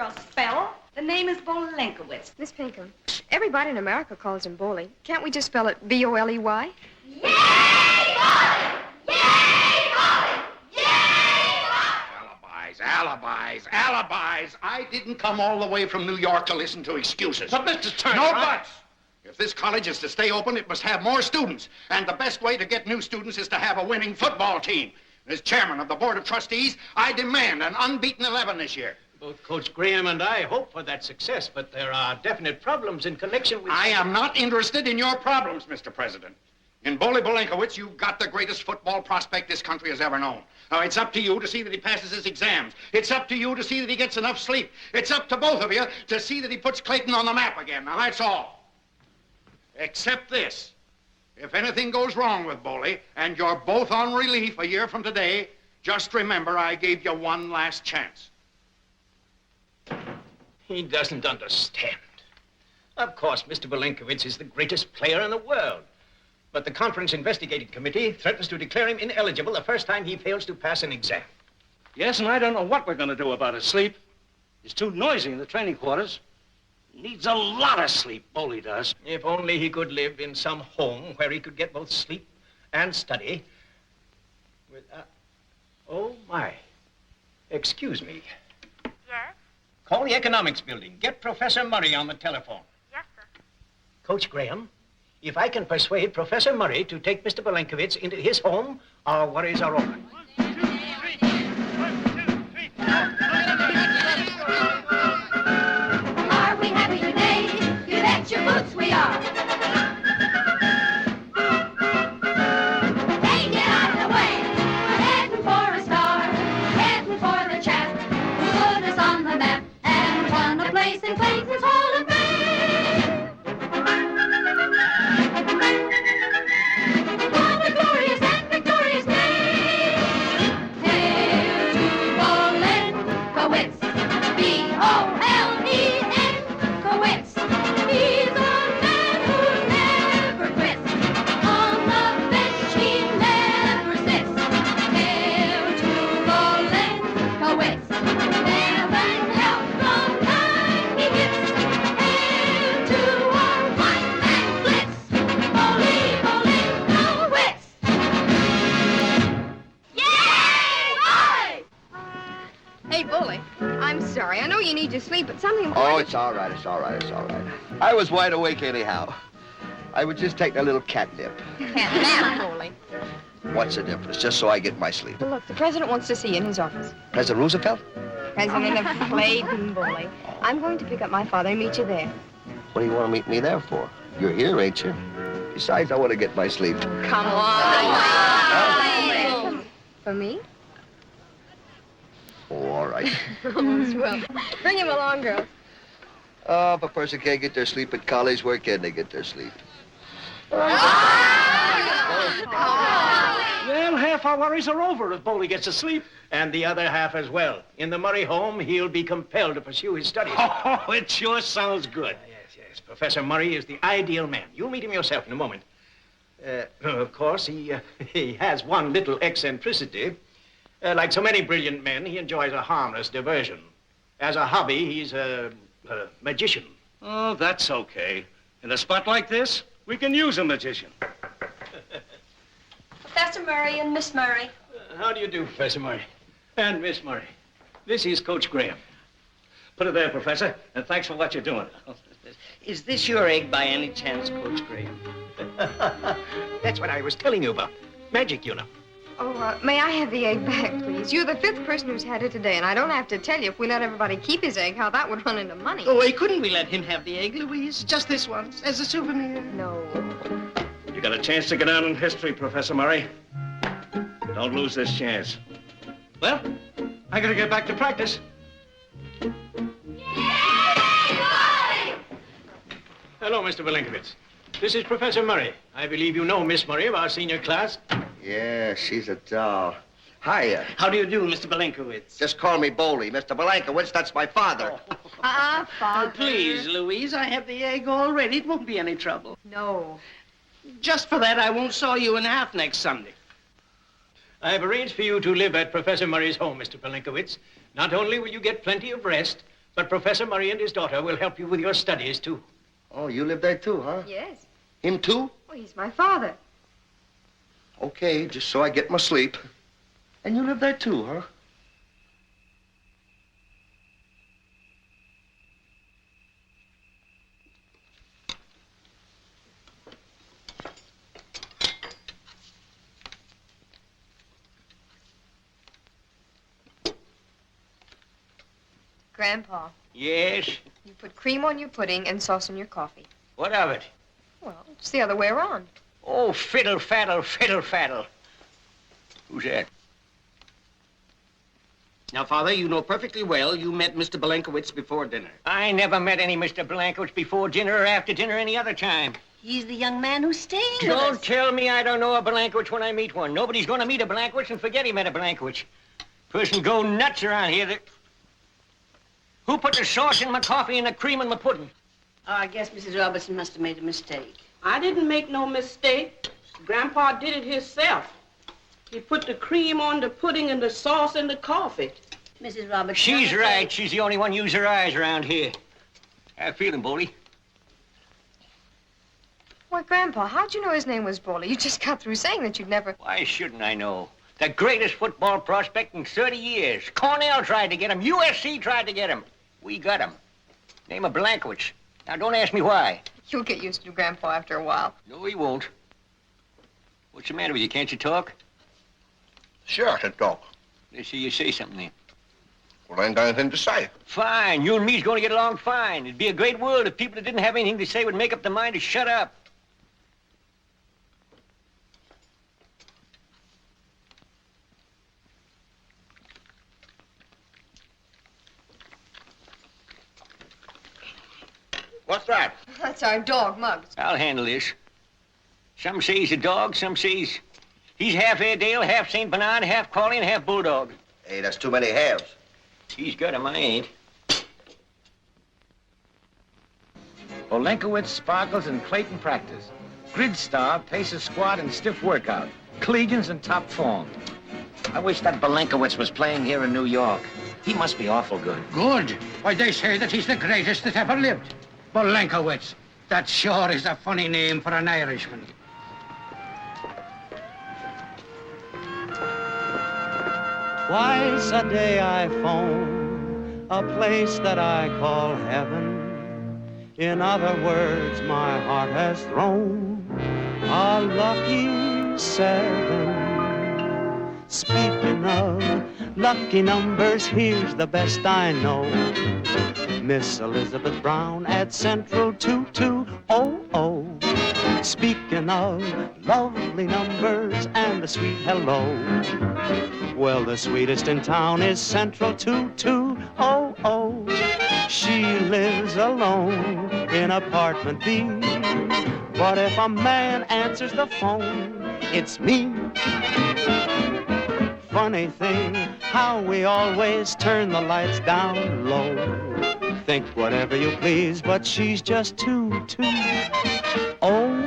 girl spell. The name is Bolenkowitz. Miss Pinkham, everybody in America calls him Boley. Can't we just spell it B-O-L-E-Y? Yay, Boley! Yay, Boley! Yay, Boley! Alibis. I didn't come all the way from New York to listen to excuses. But, Mr. Turner... No buts. If this college is to stay open, it must have more students. And the best way to get new students is to have a winning football team. As chairman of the Board of Trustees, I demand an unbeaten 11 this year. Both Coach Graham and I hope for that success, but there are definite problems in connection with... I am not interested in your problems, Mr. President. In Boley Bolenkowitz, you've got the greatest football prospect this country has ever known. Now, it's up to you to see that he passes his exams. It's up to you to see that he gets enough sleep. It's up to both of you to see that he puts Clayton on the map again. Now, that's all. Except this. If anything goes wrong with Boley, and you're both on relief a year from today, just remember I gave you one last chance. He doesn't understand. Of course, Mr. Bolenkowitz is the greatest player in the world. But the conference investigating committee threatens to declare him ineligible the first time he fails to pass an exam. Yes, and I don't know what we're going to do about his sleep. He's too noisy in the training quarters. Needs a lot of sleep, Boley does. If only he could live in some home where he could get both sleep and study. Oh, my. Excuse me. Yes? Call the economics building. Get Professor Murray on the telephone. Yes, sir. Coach Graham, if I can persuade Professor Murray to take Mr. Bolenkowitz into his home, our worries are over. Are we happy today? You bet your boots we are. Hey, get out of the way. We're heading for a star. Heading for the chap who put us on the map and won a place in Clayton's Hall of Fame. What a glorious and victorious day. Hail to Bolenkowitz. B-O-L-E-N, Kowitz. He's a man who never quits. On the bench he never sits. Hail to Bolenkowitz. Heaven help the man he hits. Hail to our white man blitz. Bolenkowitz. Yay! Hey, Boley, I'm sorry. I know you need your sleep, but something... Oh, it's all right. I was wide awake anyhow. I was just taking a little catnip. Can't nap, Boley. What's the difference? Just so I get my sleep. Well, look, the president wants to see you in his office. President Roosevelt? President of Clayton, Boley. I'm going to pick up my father and meet you there. What do you want to meet me there for? You're here, ain't you? Besides, I want to get my sleep. Come on. For me? Oh, all right. Oh, swell. Bring him along, girls. Oh, if a person can't get their sleep at college, where can they get their sleep? Well, half our worries are over if Boley gets to sleep. And the other half as well. In the Murray home, he'll be compelled to pursue his studies. Oh, it sure sounds good. Yes. Professor Murray is the ideal man. You'll meet him yourself in a moment. Of course, he has one little eccentricity. Like so many brilliant men, he enjoys a harmless diversion. As a hobby, he's a magician. Oh, that's okay. In a spot like this, we can use a magician. Professor Murray and Miss Murray. How do you do, Professor Murray? And Miss Murray. This is Coach Graham. Put it there, Professor, and thanks for what you're doing. Is this your egg by any chance, Coach Graham? That's what I was telling you about. Magic, you know. Oh, may I have the egg back, please? You're the 5th person who's had it today, and I don't have to tell you if we let everybody keep his egg, how that would run into money. Oh, couldn't we let him have the egg, Louise? Just this once, as a souvenir? No. You got a chance to get down in history, Professor Murray. Don't lose this chance. Well, I gotta get back to practice. Hello, Mr. Bolenkowitz. This is Professor Murray. I believe you know Miss Murray of our senior class. Yeah, she's a doll. Hiya. How do you do, Mr. Bolenkowitz? Just call me Boley. Mr. Bolenkowitz, that's my father. Father. Please, Louise, I have the egg already. It won't be any trouble. No. Just for that, I won't saw you in half next Sunday. I've arranged for you to live at Professor Murray's home, Mr. Bolenkowitz. Not only will you get plenty of rest, But Professor Murray and his daughter will help you with your studies, too. Oh, you live there too, huh? Yes. Him too? Well, he's my father. Okay, just so I get my sleep. And you live there too, huh? Grandpa, Yes? you put cream on your pudding and sauce on your coffee. What of it? Well, it's the other way around. Oh, fiddle faddle, fiddle faddle. Who's that? Now, Father, you know perfectly well you met Mr. Belenkowitz before dinner. I never met any Mr. Belenkowitz before dinner or after dinner any other time. He's the young man who's staying with Don't us. tell me I don't know a Belenkowitz when I meet one. Nobody's going to meet a Belenkowitz and forget he met a Belenkowitz. Person go nuts around here. Who put the sauce in my coffee and the cream in my pudding? Oh, I guess Mrs. Robertson must have made a mistake. I didn't make no mistake. Grandpa did it himself. He put the cream on the pudding and the sauce in the coffee. Mrs. Robertson. She's right. She's the only one use her eyes around here. How you feeling, Boley? Why, Grandpa, how'd you know his name was Berle? You just got through saying that you'd never... Why shouldn't I know? The greatest football prospect in 30 years. Cornell tried to get him. USC tried to get him. We got him. Name of Belenkowitz. Now, don't ask me why. You'll get used to Grandpa after a while. No, he won't. What's the matter with you? Can't you talk? Sure, I can talk. Let's hear you say something then. Well, I ain't got anything to say. Fine. You and me's going to get along fine. It'd be a great world if people that didn't have anything to say would make up their mind to shut up. What's that? That's our dog, Muggs. I'll handle this. Some say he's a dog, some says he's half Airedale, half St. Bernard, half Collie, and half Bulldog. Hey, that's too many halves. He's got him, I ain't. Belenkowitz sparkles in plate and practice. Grid star paces squat and stiff workout. Collegians in top form. I wish that Belenkowitz was playing here in New York. He must be awful good. Good. Why, they say that he's the greatest that ever lived. Belenkowitz. That sure is a funny name for an Irishman. Twice a day I phone a place that I call heaven. In other words, my heart has thrown a lucky 7. Speaking of lucky numbers, here's the best I know. Miss Elizabeth Brown at Central 2200. Speaking of lovely numbers and the sweet hello, well, the sweetest in town is Central 2200. She lives alone in apartment B. But if a man answers the phone, it's me. Funny thing, how we always turn the lights down low. Think whatever you please, but she's just too. Oh.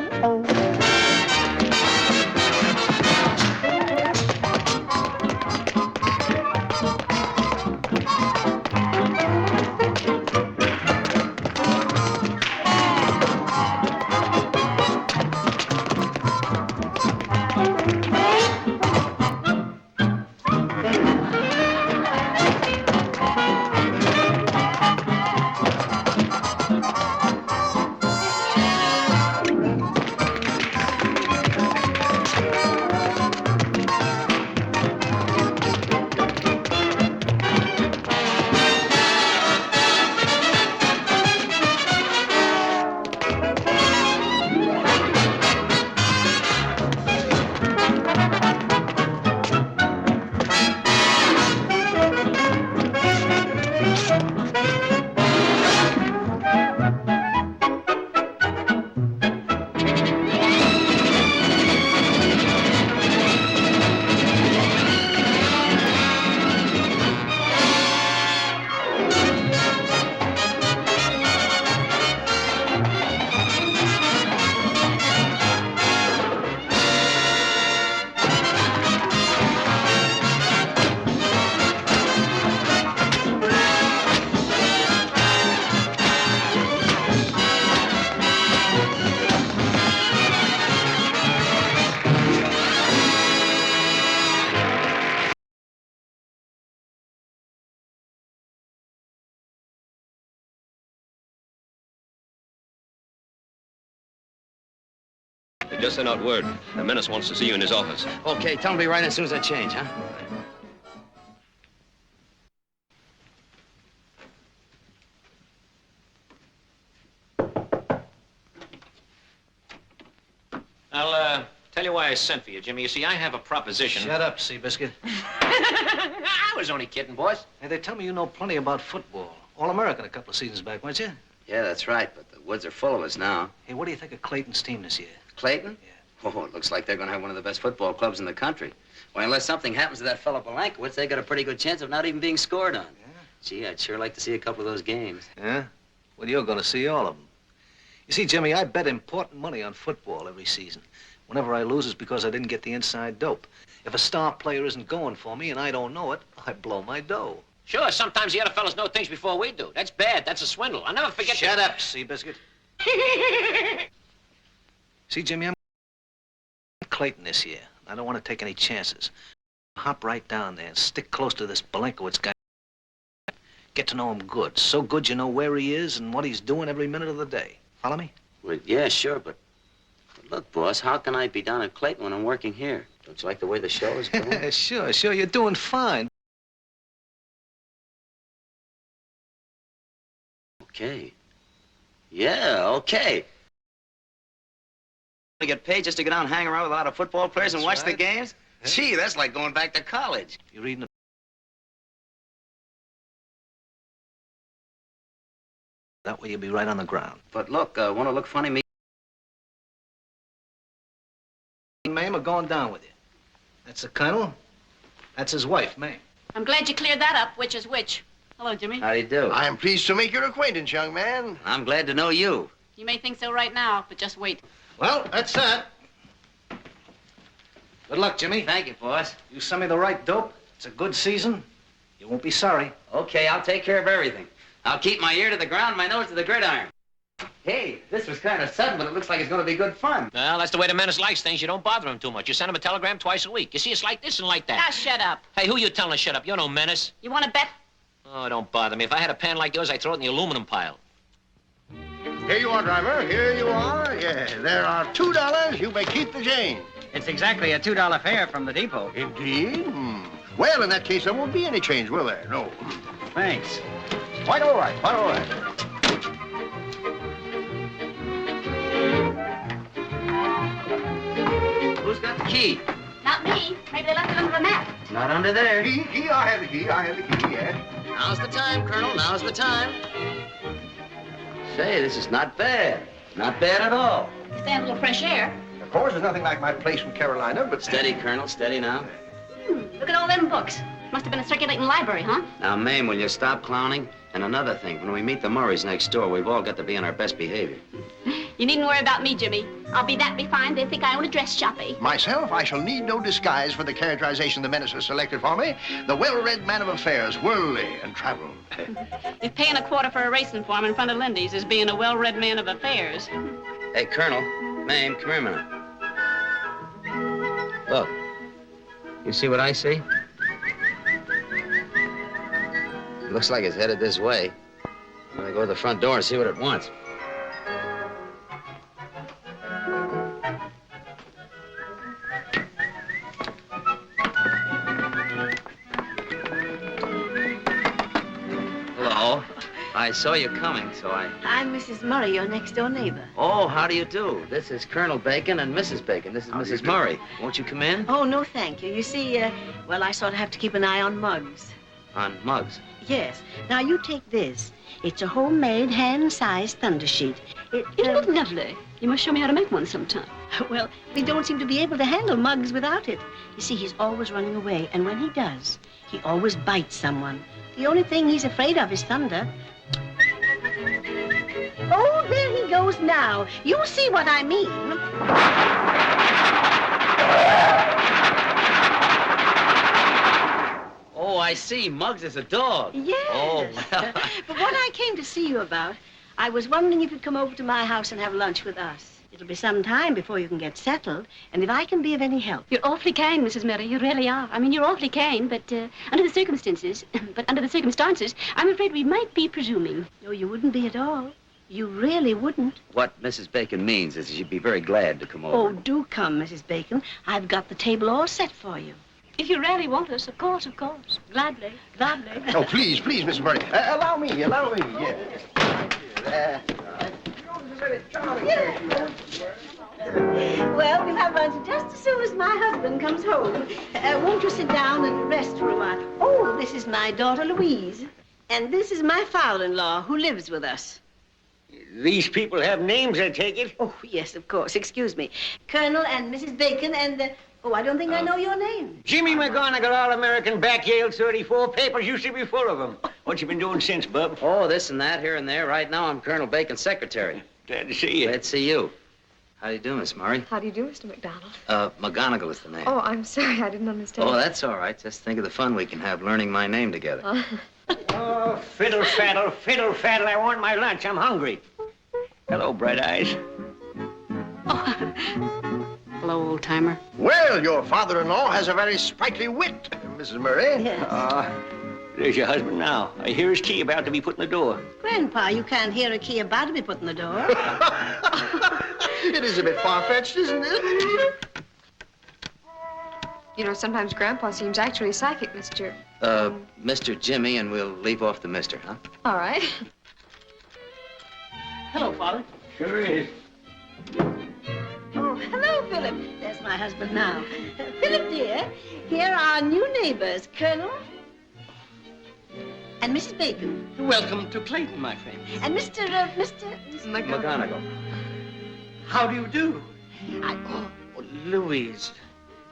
Just send out word. The menace wants to see you in his office. Okay, tell him to be right in as soon as I change, huh? I'll tell you why I sent for you, Jimmy. You see, I have a proposition. Shut up, Seabiscuit. I was only kidding, boss. Hey, they tell me you know plenty about football. All-American a couple of seasons back, weren't you? Yeah, that's right, but the woods are full of us now. Hey, what do you think of Clayton's team this year? Clayton? Yeah. Oh, it looks like they're going to have one of the best football clubs in the country. Well, unless something happens to that fellow Belankowitz, they got a pretty good chance of not even being scored on. Yeah. Gee, I'd sure like to see a couple of those games. Yeah? Well, you're going to see all of them. You see, Jimmy, I bet important money on football every season. Whenever I lose, it's because I didn't get the inside dope. If a star player isn't going for me and I don't know it, I blow my dough. Sure, sometimes the other fellas know things before we do. That's bad. That's a swindle. I'll never forget. Shut up, Seabiscuit. See, Jimmy, I'm Clayton this year. I don't want to take any chances. Hop right down there and stick close to this Belankowitz guy. Get to know him good. So good you know where he is and what he's doing every minute of the day. Follow me? Well, yeah, sure, but look, boss, how can I be down at Clayton when I'm working here? Don't you like the way the show is going? Sure, you're doing fine. Okay. Yeah, okay. I get paid just to get down and hang around with a lot of football players and watch the games? Yeah. Gee, that's like going back to college. You're reading that way you'll be right on the ground. But look, want to look funny, me? Ma'am, are going down with you. That's the colonel. That's his wife, Ma'am. I'm glad you cleared that up, which is which. Hello, Jimmy. How do you do? I am pleased to make your acquaintance, young man. I'm glad to know you. You may think so right now, but just wait. Well, that's that. Good luck, Jimmy. Thank you, boss. You send me the right dope. It's a good season. You won't be sorry. Okay, I'll take care of everything. I'll keep my ear to the ground, my nose to the gridiron. Hey, this was kind of sudden, but it looks like it's going to be good fun. Well, that's the way the menace likes things. You don't bother him too much. You send him a telegram twice a week. You see, it's like this and like that. Now, shut up. Hey, who you telling to shut up? You're no menace. You want to bet? Oh, don't bother me. If I had a pan like yours, I'd throw it in the aluminum pile. Here you are, driver. Here you are. Yeah, there are $2. You may keep the change. It's exactly a $2 fare from the depot. Indeed? Well, in that case, there won't be any change, will there? No. Thanks. Quite all right, quite all right. Who's got the key? Not me. Maybe they left it under the mat. It's not under there. Key, I have the key, yes. Now's the time, Colonel, now's the time. Say, this is not bad. Not bad at all. Stand a little fresh air. Of course, there's nothing like my place in Carolina, but... Steady, Colonel, steady now. Look at all them books. Must have been a circulating library, huh? Now, Mame, will you stop clowning? And another thing, when we meet the Murrays next door, we've all got to be on our best behavior. You needn't worry about me, Jimmy. I'll be that refined they think I own a dress shop, eh? Myself, I shall need no disguise for the characterization the menace has selected for me. The well-read man of affairs, worldly and travel. If paying a quarter for a racing farm in front of Lindy's is being a well-read man of affairs. Hey, Colonel, Mame, come here a minute. Look, you see what I see? It looks like it's headed this way. I'm gonna go to the front door and see what it wants. Hello. I saw you coming, so I'm Mrs. Murray, your next-door neighbor. Oh, how do you do? This is Colonel Bacon and Mrs. Bacon. This is Mrs. Murray. Won't you come in? Oh, no, thank you. You see, well, I sort of have to keep an eye on mugs. On mugs? Yes. Now, you take this. It's a homemade, hand-sized thunder sheet. Isn't it lovely? You must show me how to make one sometime. Well, we don't seem to be able to handle mugs without it. You see, he's always running away, and when he does, he always bites someone. The only thing he's afraid of is thunder. Oh, there he goes now. You see what I mean. Oh, I see. Muggs is a dog. Yes. Oh, well. But what I came to see you about, I was wondering if you'd come over to my house and have lunch with us. It'll be some time before you can get settled, and if I can be of any help. You're awfully kind, Mrs. Murray. You really are. I mean, you're awfully kind, but under the circumstances, I'm afraid we might be presuming. No, you wouldn't be at all. You really wouldn't? What Mrs. Bacon means is she'd be very glad to come over. Oh, do come, Mrs. Bacon. I've got the table all set for you. If you really want us, of course, of course. Gladly, gladly. Oh, please, please, Mrs. Murray. Allow me. Yeah. Well, we'll have lunch just as soon as my husband comes home. Won't you sit down and rest for a while? Oh, this is my daughter, Louise. And this is my father-in-law, who lives with us. These people have names, I take it? Oh, yes, of course. Excuse me. Colonel and Mrs. Bacon and, oh, I don't think I know your name. Jimmy McGonagall, All-American, back Yale 34. Papers used to be full of them. What you been doing since, bub? Oh, this and that, here and there. Right now, I'm Colonel Bacon's secretary. Glad to see you. Glad to see you. How do you do, Miss Murray? How do you do, Mr. McDonald? McGonagall is the name. Oh, I'm sorry. I didn't understand. Oh, that's all right. Just think of the fun we can have learning my name together. Oh, fiddle faddle, I want my lunch. I'm hungry. Hello, Bright Eyes. Hello, old-timer. Well, your father-in-law has a very sprightly wit, Mrs. Murray. Yes. There's your husband now. I hear his key about to be put in the door. Grandpa, you can't hear a key about to be put in the door. It is a bit far-fetched, isn't it? You know, sometimes Grandpa seems actually psychic, Mr. Mr. Jimmy, and we'll leave off the Mr., huh? All right. Hello, Father. Sure is. Oh, hello, Philip. There's my husband now. Philip, dear, here are our new neighbors, Colonel and Mrs. Bacon. Welcome to Clayton, my friend. And Mr. McGonagall. How do you do? Oh, Louise,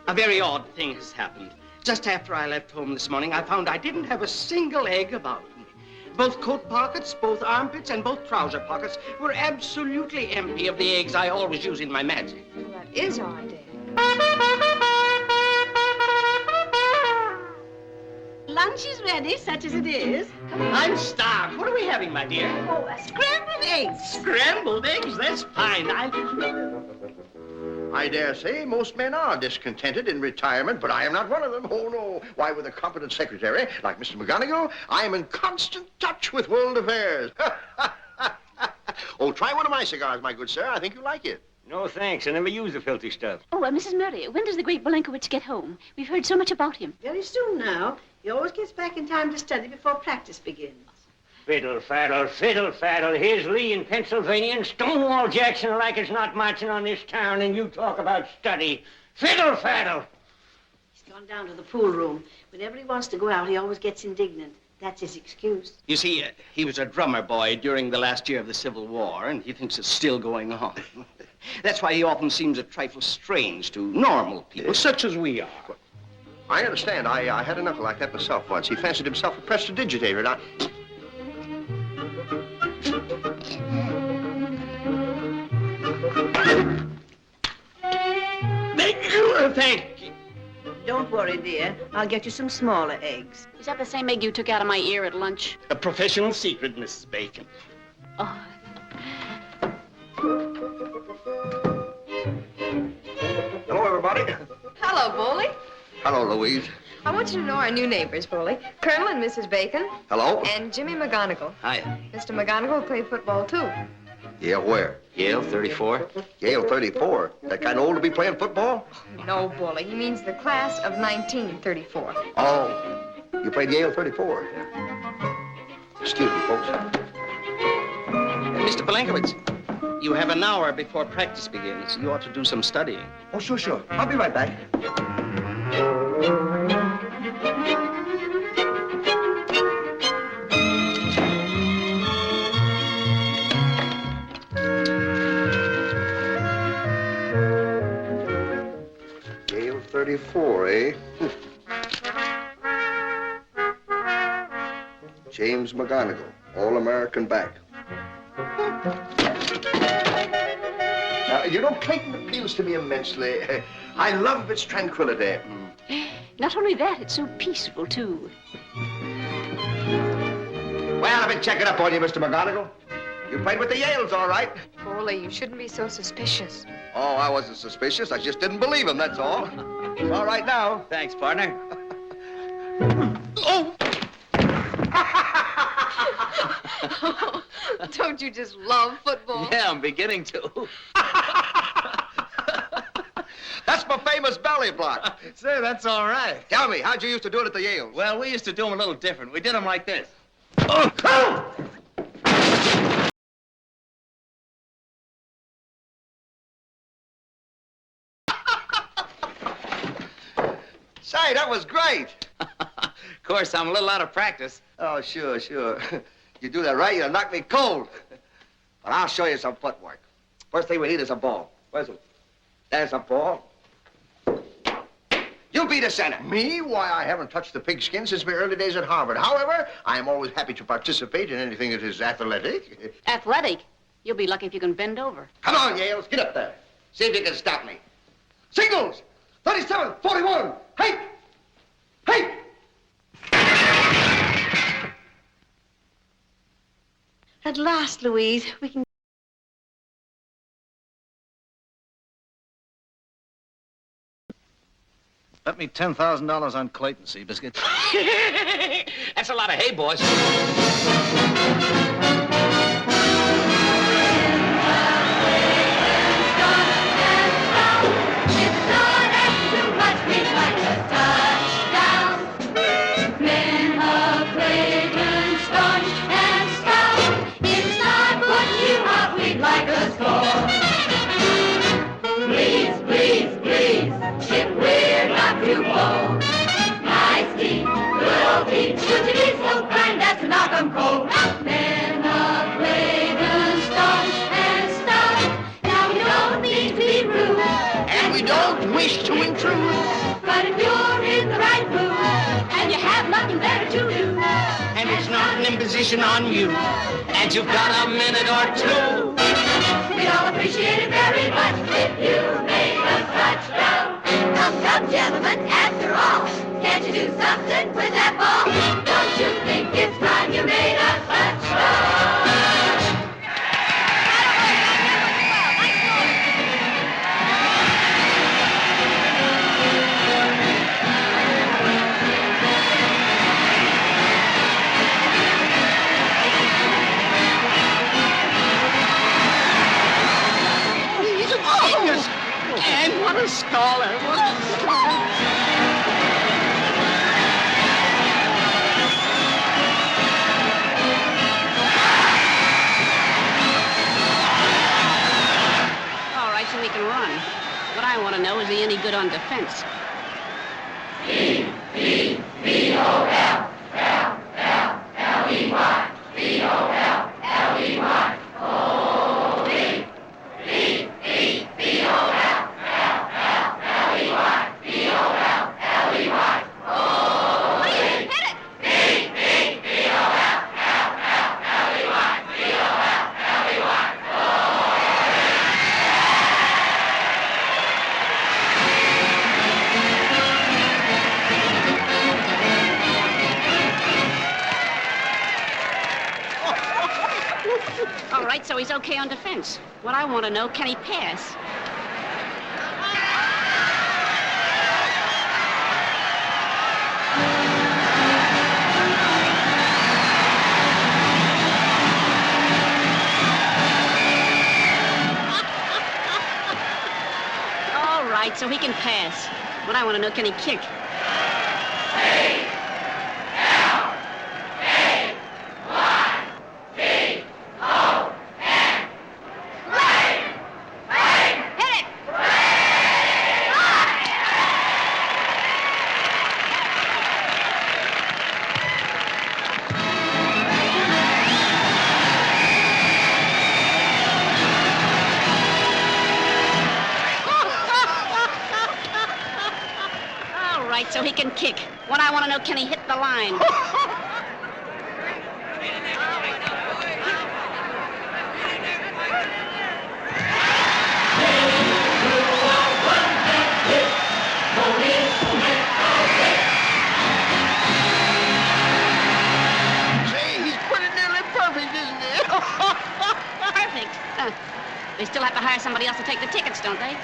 a very odd thing has happened. Just after I left home this morning, I found I didn't have a single egg about me. Both coat pockets, both armpits, and both trouser pockets were absolutely empty of the eggs I always use in my magic. Well, that is odd, Dad. Lunch is ready, such as it is. I'm starved. What are we having, my dear? Oh, scrambled eggs. Scrambled eggs? That's fine. I dare say most men are discontented in retirement, but I am not one of them. Oh, no. Why, with a competent secretary like Mr. McGonagall, I am in constant touch with world affairs. Oh, try one of my cigars, my good sir. I think you'll like it. No, thanks. I never use the filthy stuff. Oh, Mrs. Murray, when does the great Belenkowitz get home? We've heard so much about him. Very soon now. He always gets back in time to study before practice begins. Fiddle faddle. Here's Lee in Pennsylvania and Stonewall Jackson like it's not marching on this town, and you talk about study. Fiddle faddle. He's gone down to the pool room. Whenever he wants to go out, he always gets indignant. That's his excuse. You see, he was a drummer boy during the last year of the Civil War, and he thinks it's still going on. That's why he often seems a trifle strange to normal people, such as we are. I understand. I had an uncle like that myself once. He fancied himself a prestidigitator, and Thank you. Don't worry, dear. I'll get you some smaller eggs. Is that the same egg you took out of my ear at lunch? A professional secret, Mrs. Bacon. Oh. Hello, everybody. Hello, Bully. Hello, Louise. I want you to know our new neighbors, Bully. Colonel and Mrs. Bacon. Hello. And Jimmy McGonagall. Hiya. Mr. McGonagall played football, too. Yeah, where? Yale 34. Yale 34. That kind of old to be playing football? No, Bully. He means the class of 1934. Oh, you played Yale 34. Excuse me, folks. Mr. Belenkowitz, you have an hour before practice begins. You ought to do some studying. Oh, sure. I'll be right back. Yale 34, eh? James McGonagall, All-American back. Now, you know, Clayton appeals to me immensely. I love its tranquility. Not only that, it's so peaceful, too. Well, I've been checking up on you, Mr. McGonagall. You played with the Yales, all right. Bully, you shouldn't be so suspicious. Oh, I wasn't suspicious. I just didn't believe him, that's all. It's all right now. Thanks, partner. Oh! Don't Don't you just love football? Yeah, I'm beginning to. That's my famous belly block. Say, that's all right. Tell me, how'd you used to do it at the Yales? Well, we used to do them a little different. We did them like this. Say, that was great. Of course, I'm a little out of practice. Oh, sure. You do that right, you'll knock me cold. But I'll show you some footwork. First thing we need is a ball. Where's it? There's a ball. You be the center. Me? Why, I haven't touched the pigskin since my early days at Harvard. However, I am always happy to participate in anything that is athletic. Athletic? You'll be lucky if you can bend over. Come on, Yales, get up there. See if you can stop me. Signals! 37, 41, hey! Hey! At last, Louise, we can... Bet me $10,000 on Clayton, Seabiscuit. That's a lot of hay, boys. Wish to intrude, but if you're in the right mood and you have nothing better to do, And it's not an imposition on you, and you've got a minute or two. we'd all appreciate it very much if you made a touchdown. Come, gentlemen, after all, can't you do something with that ball? Don't you think it's time you made a touchdown? And what a scholar, what a scholar. All right, so he can run. What I want to know, is he any good on defense? B-O-L-L-L-E-Y, B-O-L-L-E-Y, All right, so he's okay on defense. What I want to know, can he pass? All right, so he can pass. What I want to know, can he kick? So he can kick. What I want to know, can he hit the line? Say, he's pretty nearly perfect, isn't he? Perfect. They still have to hire somebody else to take the tickets, don't they?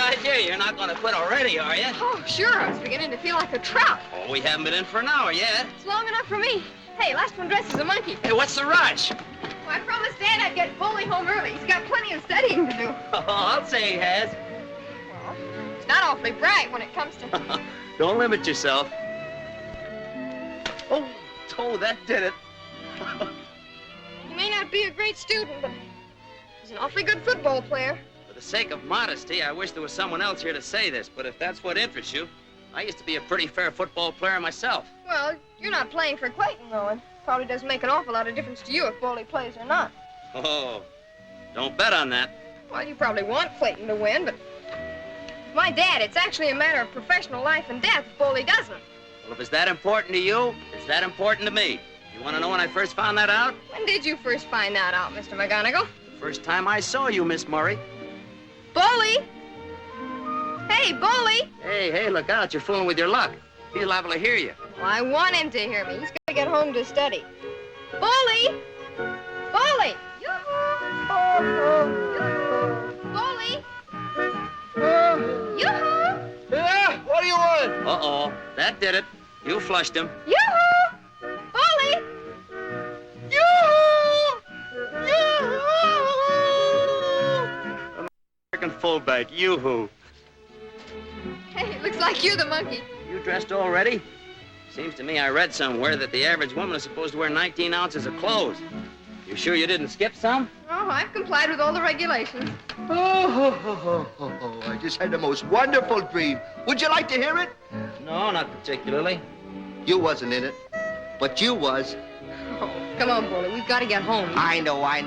idea. You're not going to quit already, are you? Oh, sure. I was beginning to feel like a trout. Oh, we haven't been in for an hour yet. It's long enough for me. Hey, last one dressed as a monkey. Hey, what's the rush? Well, I promised Dad I'd get Bully home early. He's got plenty of studying to do. Oh, I'll say he has. Well, he's not awfully bright when it comes to... Don't limit yourself. Oh, that did it. He may not be a great student, but he's an awfully good football player. For the sake of modesty, I wish there was someone else here to say this, but if that's what interests you, I used to be a pretty fair football player myself. Well, you're not playing for Clayton, though, and probably doesn't make an awful lot of difference to you if Bully plays or not. Oh, don't bet on that. Well, you probably want Clayton to win, but with my dad, it's actually a matter of professional life and death if Bully doesn't. Well, if it's that important to you, it's that important to me. You want to know when I first found that out? When did you first find that out, Mr. McGonagall? The first time I saw you, Miss Murray. Bully! Hey, Bully! Hey, look out. You're fooling with your luck. He's liable to hear you. Well, I want him to hear me. He's got to get home to study. Bully! Bully! Yoo-hoo! Bully! Yoo-hoo! Yeah, what do you want? Uh-oh, that did it. You flushed him. Yoo-hoo! Bully! Yoo-hoo! American fullback, yoo-hoo. Hey, it looks like you're the monkey. You dressed already? Seems to me I read somewhere that the average woman is supposed to wear 19 ounces of clothes. You sure you didn't skip some? Oh, I've complied with all the regulations. I just had the most wonderful dream. Would you like to hear it? No, not particularly. You wasn't in it, but you was. Oh, come on, Bully. We've got to get home. I know. I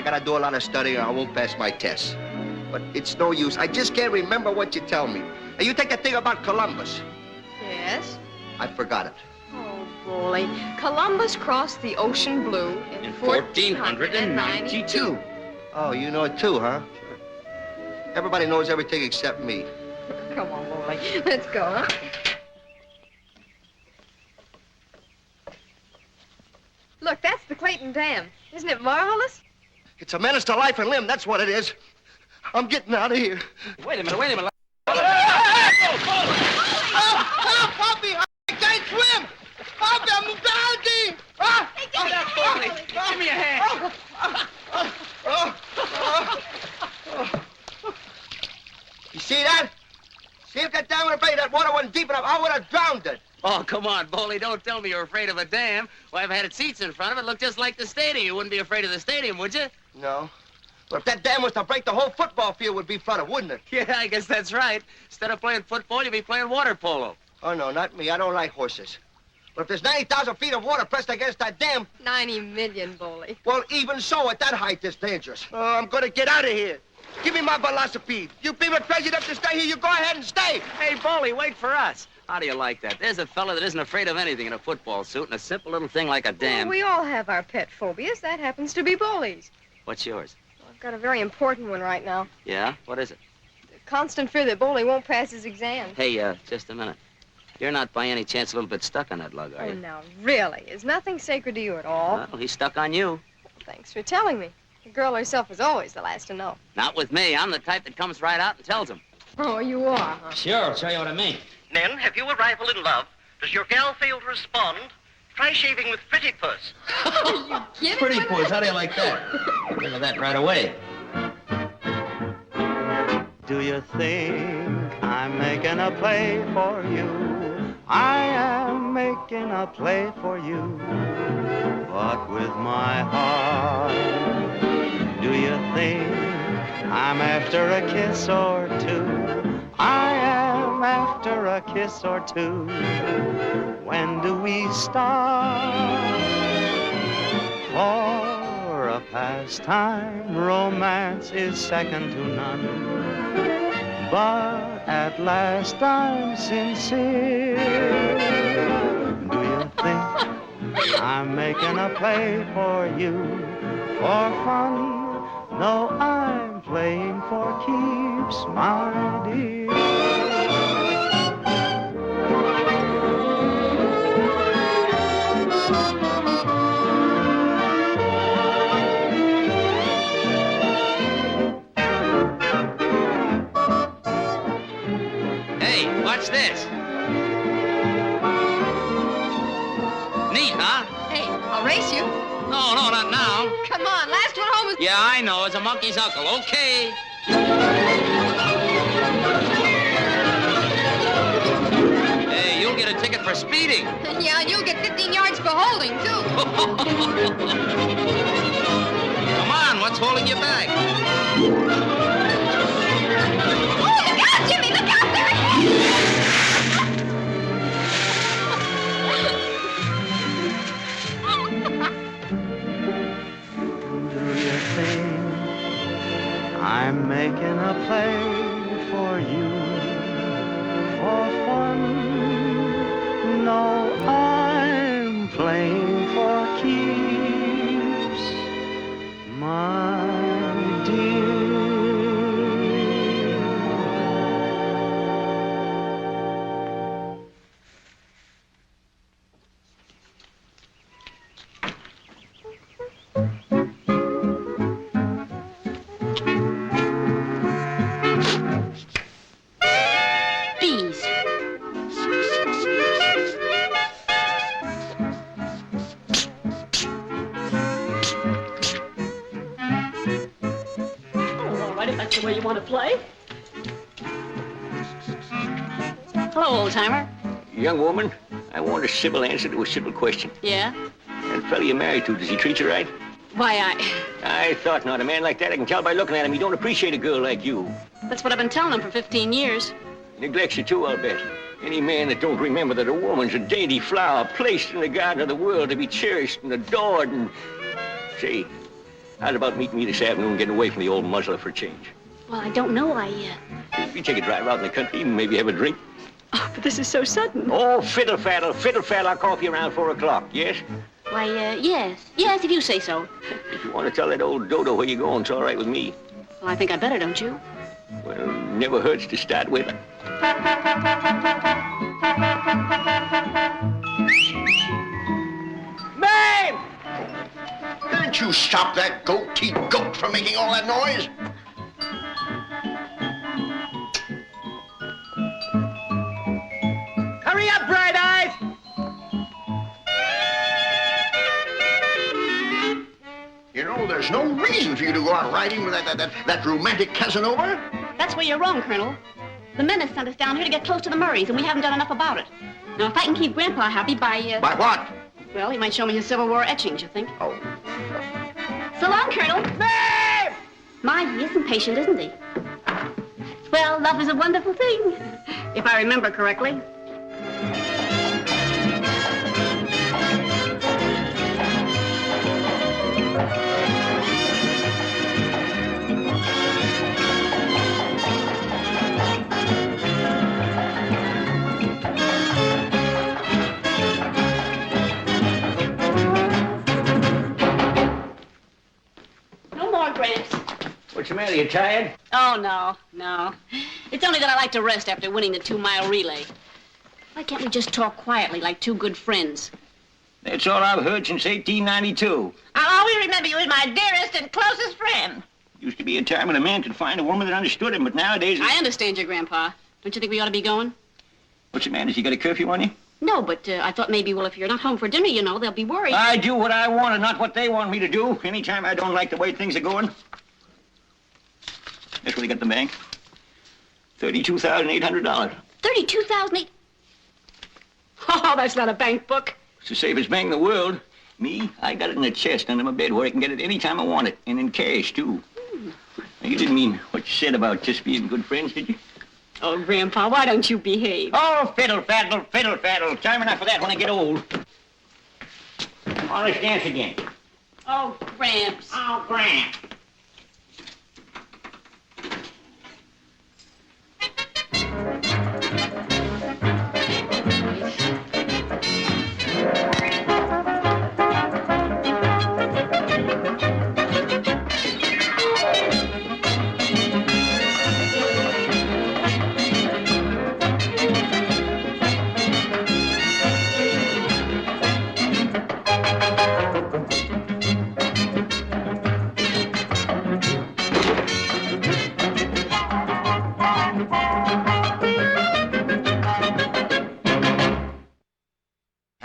gotta do a lot of studying or I won't pass my tests. But it's no use. I just can't remember what you tell me. Now, you take the thing about Columbus. Yes? I forgot it. Oh, Bully. Columbus crossed the ocean blue in 1492. Oh, you know it too, huh? Sure. Everybody knows everything except me. Come on, Bully. Let's go, huh? Look, that's the Clayton Dam. Isn't it marvelous? It's a menace to life and limb, that's what it is. I'm getting out of here. Wait a minute. Help me! I can't swim! Help me! I'm drowning! Hey, give me a hand. Give me a hand. You see that? See if that dam would have been, that water wasn't deep enough, I would have drowned it. Oh, come on, Boley, don't tell me you're afraid of a dam. Why, I've had seats in front of it. Looked just like the stadium. You wouldn't be afraid of the stadium, would you? No. But if that dam was to break, the whole football field would be flooded, wouldn't it? Yeah, I guess that's right. Instead of playing football, you'd be playing water polo. Oh, no, not me. I don't like horses. But if there's 90,000 feet of water pressed against that dam... 90 million, Bully. Well, even so, at that height, it's dangerous. Oh, I'm gonna get out of here. Give me my velocipede. You people crazy enough to stay here, you go ahead and stay. Hey, Boley, wait for us. How do you like that? There's a fella that isn't afraid of anything in a football suit and a simple little thing like a dam. Well, we all have our pet phobias. That happens to be Bully's. What's yours? Well, I've got a very important one right now. Yeah? What is it? The constant fear that Bully won't pass his exam. Hey, just a minute. You're not by any chance a little bit stuck on that lug, are you? Oh, now, really? Is nothing sacred to you at all? Well, he's stuck on you. Well, thanks for telling me. The girl herself is always the last to know. Not with me. I'm the type that comes right out and tells him. Oh, you are, huh? Sure, I'll show you what I mean. Men, have you a rival in love? Does your gal fail to respond? Try shaving with Pretty Puss. You kidding? Pretty Puss, how do you like that? Think of that right away. Do you think I'm making a play for you? I am making a play for you. But with my heart, do you think I'm after a kiss or two? I am after a kiss or two. When do we start? For a pastime, romance is second to none. But at last I'm sincere. Do you think I'm making a play for you? For fun? No, I'm playing for keeps, my dear. Hey, what's this? Neat, huh? Hey, I'll race you. No, not now. Come on, last one home is... Yeah, I know. It's a monkey's uncle. Okay. Hey, you'll get a ticket for speeding. Yeah, and you'll get 15 yards for holding, too. Come on, what's holding you back? Oh, look out, Jimmy! Look out there! Do you think I'm making a play for you? For fun? No, I'm playing for keeps, my dear. Bees. Oh, all right, if that's the way you want to play. Hello, old-timer. Young woman, I want a civil answer to a civil question. Yeah? That fella you're married to, does he treat you right? Why, I thought not. A man like that, I can tell by looking at him, he don't appreciate a girl like you. That's what I've been telling him for 15 years. Neglects you too, I'll bet. Any man that don't remember that a woman's a dainty flower placed in the garden of the world to be cherished and adored and... Say, how's about meeting me this afternoon and getting away from the old muzzler for a change? Well, I don't know. We take a drive out in the country and maybe have a drink. Oh, but this is so sudden. Oh, fiddle-faddle. I'll call for you around 4 o'clock, yes? Why, yes. Yes, if you say so. If you want to tell that old dodo where you're going, it's all right with me. Well, I think I better, don't you? Well, never hurts to start with. Babe! Can't you stop that goat-teeth goat from making all that noise? Hurry up, Bright Eyes! You know, there's no reason for you to go out riding with that romantic Casanova. That's where you're wrong, Colonel. The menace sent us down here to get close to the Murrays, and we haven't done enough about it. Now, if I can keep Grandpa happy by... By what? Well, he might show me his Civil War etchings, you think? Oh. So long, Colonel. Babe! My, he is impatient, isn't he? Well, love is a wonderful thing, if I remember correctly. No more, Gramps. What's the matter, you tired? Oh, no. It's only that I like to rest after winning the 2-mile relay. Why can't we just talk quietly like two good friends? That's all I've heard since 1892. I'll always remember you as my dearest and closest friend. Used to be a time when a man could find a woman that understood him, but nowadays... I understand you, Grandpa. Don't you think we ought to be going? What's the matter? Has he got a curfew on you? No, but I thought maybe, well, if you're not home for dinner, you know, they'll be worried. I do what I want and not what they want me to do. Anytime I don't like the way things are going. That's what they got in the bank. $32,800. $32,000. Oh, that's not a bank book. It's the safest bank in the world. Me, I got it in a chest under my bed where I can get it any time I want it, and in cash, too. Now, you didn't mean what you said about just being good friends, did you? Oh, Grandpa, why don't you behave? Oh, fiddle-faddle. Time enough for that when I get old. Come on, let's dance again. Oh, Gramps. Oh, Gramps.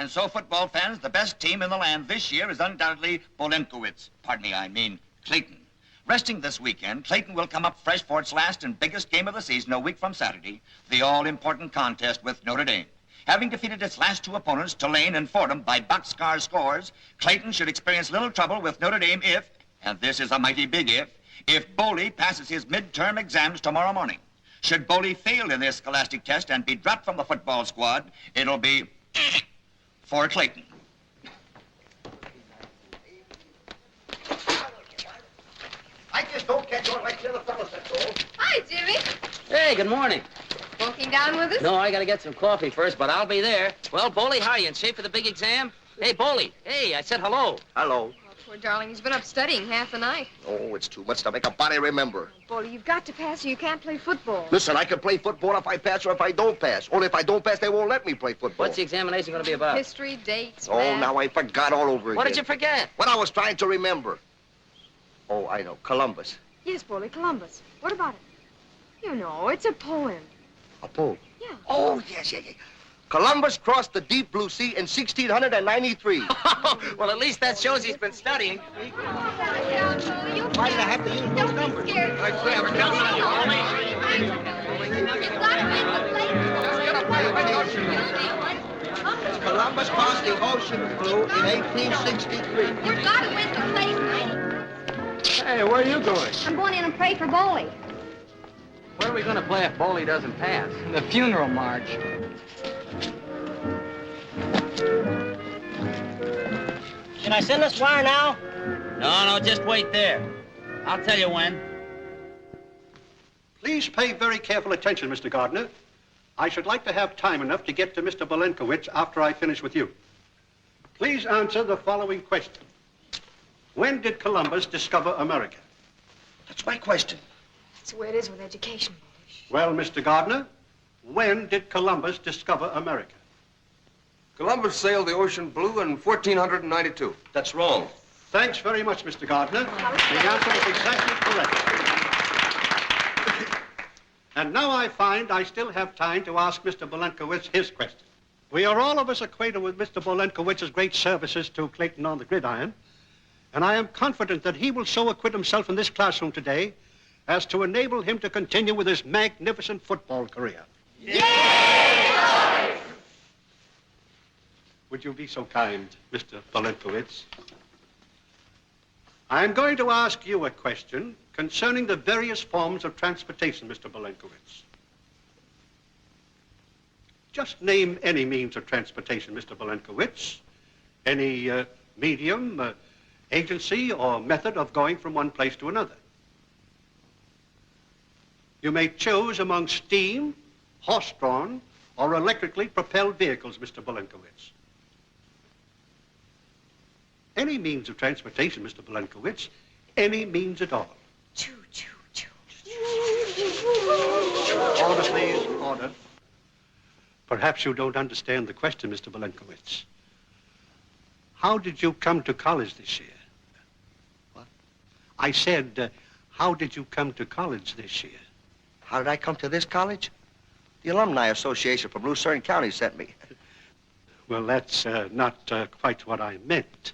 And so, football fans, the best team in the land this year is undoubtedly Bolenkowitz. Clayton. Resting this weekend, Clayton will come up fresh for its last and biggest game of the season a week from Saturday, the all-important contest with Notre Dame. Having defeated its last two opponents, Tulane and Fordham, by boxcar scores, Clayton should experience little trouble with Notre Dame if, and this is a mighty big if Boley passes his midterm exams tomorrow morning. Should Boley fail in this scholastic test and be dropped from the football squad, it'll be for Clayton. I just don't catch on like the other fellas, that's all. Hi, Jimmy. Hey, good morning. Walking down with us? No, I gotta get some coffee first, but I'll be there. Well, Boley, how are you? In shape for the big exam? Hey, Boley. Hey, I said hello. Hello. Oh, poor darling, he's been up studying half the night. Oh, it's too much to make a body remember. Boley, you've got to pass or you can't play football. Listen, I can play football if I pass or if I don't pass. Only if I don't pass, they won't let me play football. What's the examination gonna be about? History, dates, Oh, math. now I forgot all over again. What did you forget? What I was trying to remember. Oh, I know. Columbus. Yes, Boley, Columbus. What about it? You know, it's a poem. A poem? Yeah. Oh, yes. Columbus crossed the deep blue sea in 1693. Well, at least that shows he's been studying. Why did I have to use those numbers? Columbus crossed the ocean blue in 1863. You've got to win the place, Hey, where are you going? I'm going in and pray for Boley. Where are we gonna play if Boley doesn't pass? The funeral march. Should I send this wire now? No, just wait there. I'll tell you when. Please pay very careful attention, Mr. Gardner. I should like to have time enough to get to Mr. Bolenkowitz after I finish with you. Please answer the following question. When did Columbus discover America? That's my question. That's the way it is with education. Well, Mr. Gardner, when did Columbus discover America? Columbus sailed the ocean blue in 1492. That's wrong. Thanks very much, Mr. Gardner. The answer is exactly correct. And now I find I still have time to ask Mr. Bolenkowitz his question. We are all of us acquainted with Mr. Bolenkowitz's great services to Clayton on the gridiron, and I am confident that he will so acquit himself in this classroom today as to enable him to continue with his magnificent football career. Yes! Would you be so kind, Mr. Bolenkowitz? I'm going to ask you a question concerning the various forms of transportation, Mr. Bolenkowitz. Just name any means of transportation, Mr. Bolenkowitz. Any medium, agency, or method of going from one place to another. You may choose among steam, horse-drawn, or electrically propelled vehicles, Mr. Bolenkowitz. Any means of transportation, Mr. Bolenkowitz. Any means at all. Choo, choo, choo. Order, please. Order. Perhaps you don't understand the question, Mr. Bolenkowitz. How did you come to college this year? What? I said, how did you come to college this year? How did I come to this college? The Alumni Association from Lucerne County sent me. Well, that's not quite what I meant.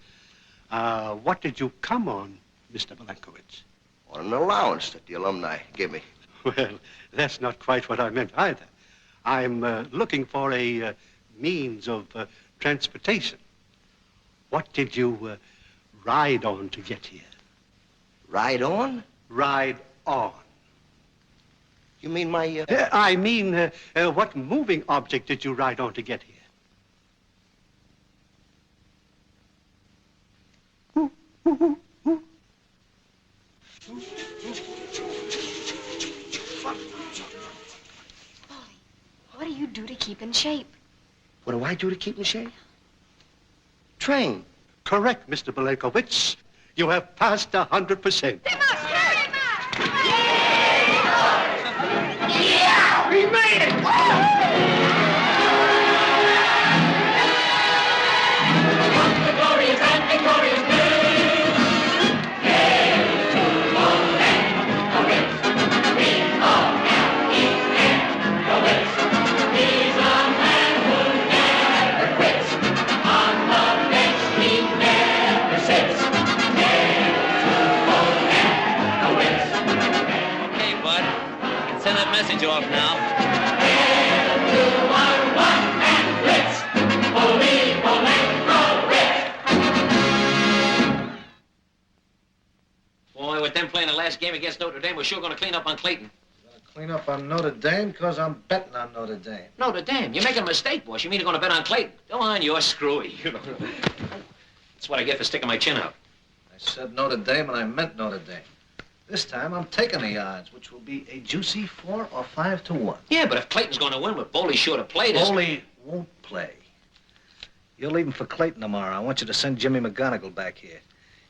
What did you come on, Mr. Bolenkowitz? On an allowance that the alumni give me. Well, that's not quite what I meant either. I'm looking for a means of transportation. What did you ride on to get here? Ride on? Ride on. You mean my... I mean, what moving object did you ride on to get here? What do you do to keep in shape? What do I do to keep in shape? Train. Correct, Mr. Bolenkowitz. You have passed 100%. Yeah! We made it! The glorious and victorious day! Hail to Bolenkowitz! B-O-L-E-N-Kowitz! He's a man who never quits. off now. Boy, with them playing the last game against Notre Dame, we're sure going to clean up on Clayton. Clean up on Notre Dame because I'm betting on Notre Dame. Notre Dame? You're making a mistake, boss. You mean you're going to bet on Clayton? Go on, you're screwy. That's what I get for sticking my chin out. I said Notre Dame and I meant Notre Dame. This time I'm taking the odds, which will be a juicy 4 or 5 to 1. Yeah, but if Clayton's going to win with Boley sure to play this... Boley won't play. You're leaving for Clayton tomorrow. I want you to send Jimmy McGonigal back here.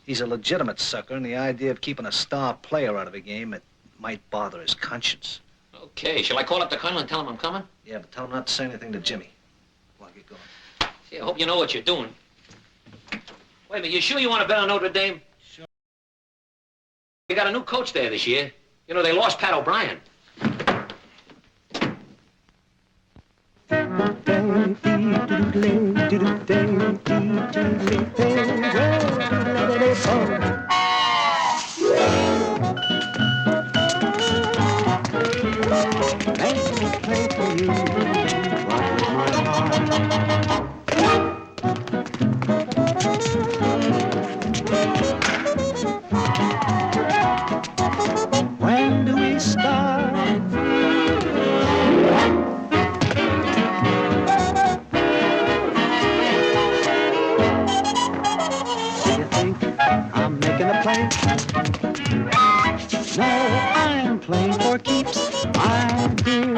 He's a legitimate sucker, and the idea of keeping a star player out of a game, it might bother his conscience. Okay, shall I call up the colonel and tell him I'm coming? Yeah, but tell him not to say anything to Jimmy. Come on, get going. See, I hope you know what you're doing. Wait a minute, you sure you want to bet on Notre Dame? Sure. You got a new coach there this year. You know, they lost Pat O'Brien. When do we start? Do you think I'm making a play? No, I'm playing for keeps, my dear.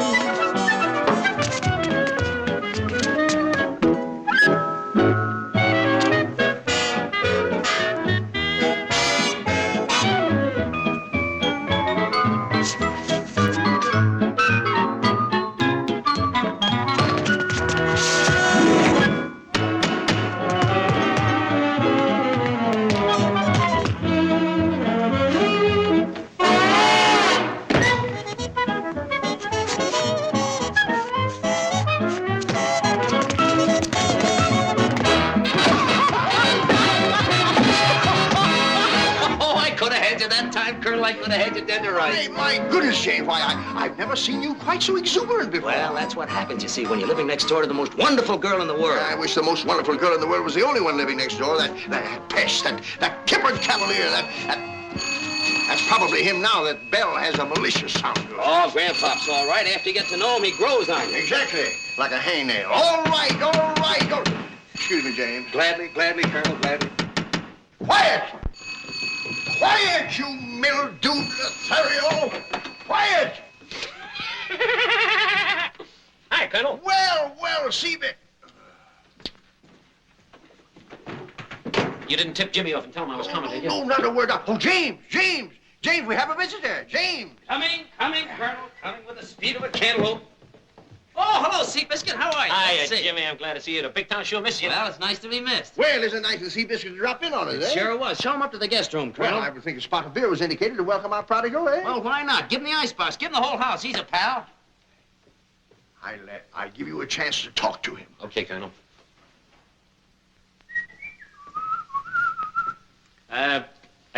Hey, my goodness, James, why, I've never seen you quite so exuberant before. Well, that's what happens, you see, when you're living next door to the most wonderful girl in the world. I wish the most wonderful girl in the world was the only one living next door. That pest, that kippered cavalier, that's probably him now that Berle has a malicious sound to it. Oh, Grandpop's all right. After you get to know him, he grows on you. Exactly, like a hangnail. All right, all right. Oh, excuse me, James. Gladly, Colonel, gladly. Quiet! Quiet, you mildewed Lothario! Quiet! Hi, Colonel. Well, Seabit. You didn't tip Jimmy off and tell him I was coming, did you? No, not a word. Oh, James, we have a visitor. James. Coming, Colonel, coming with the speed of a cantaloupe. Oh, hello, Seabiscuit. How are you? Hiya, Jimmy. I'm glad to see you. The big town sure misses you. Well, it's nice to be missed. Well, isn't it nice to see Biscuit drop in on us, It sure was. Show him up to the guest room, Colonel. Well, I would think a spot of beer was indicated to welcome our prodigal, eh? Well, why not? Give him the icebox. Give him the whole house. He's a pal. I'll give you a chance to talk to him. Okay, Colonel. I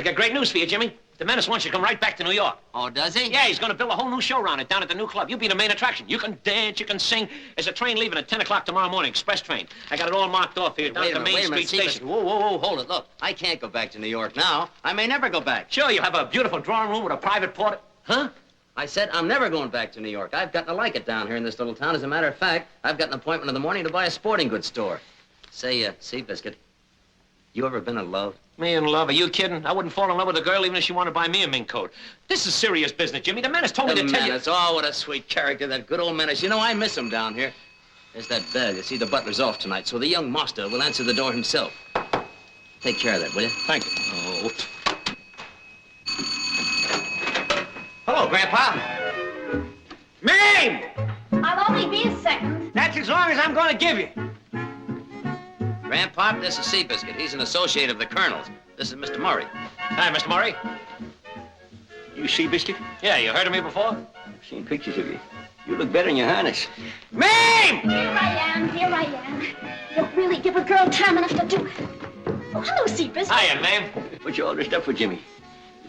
got great news for you, Jimmy. The menace wants you to come right back to New York. Oh, does he? Yeah, he's going to build a whole new show around it down at the new club. You'll be the main attraction. You can dance, you can sing. There's a train leaving at 10 o'clock tomorrow morning, express train. I got it all marked off here down at the Main Street station. Whoa, hold it. Look, I can't go back to New York now. I may never go back. Sure, you have a beautiful drawing room with a private porter. Huh? I said I'm never going back to New York. I've gotten to like it down here in this little town. As a matter of fact, I've got an appointment in the morning to buy a sporting goods store. Say, Seabiscuit, you ever been in love? Me in love? Are you kidding? I wouldn't fall in love with a girl even if she wanted to buy me a mink coat. This is serious business, Jimmy. The menace told me to tell you. Menace. Oh, what a sweet character, that good old menace. You know, I miss him down here. There's that bell. You see, the butler's off tonight, so the young master will answer the door himself. Take care of that, will you? Thank you. Oh. Hello, Grandpa. Mame! I'll only be a second. That's as long as I'm going to give you. Grandpa, this is Seabiscuit. He's an associate of the Colonel's. This is Mr. Murray. Hi, Mr. Murray. You Seabiscuit? Yeah, you heard of me before? I've seen pictures of you. You look better in your harness. Mame! Here I am. You don't really give a girl time enough to do... Oh, hello, Seabiscuit. Hiya, ma'am. What you all dressed up for, Jimmy?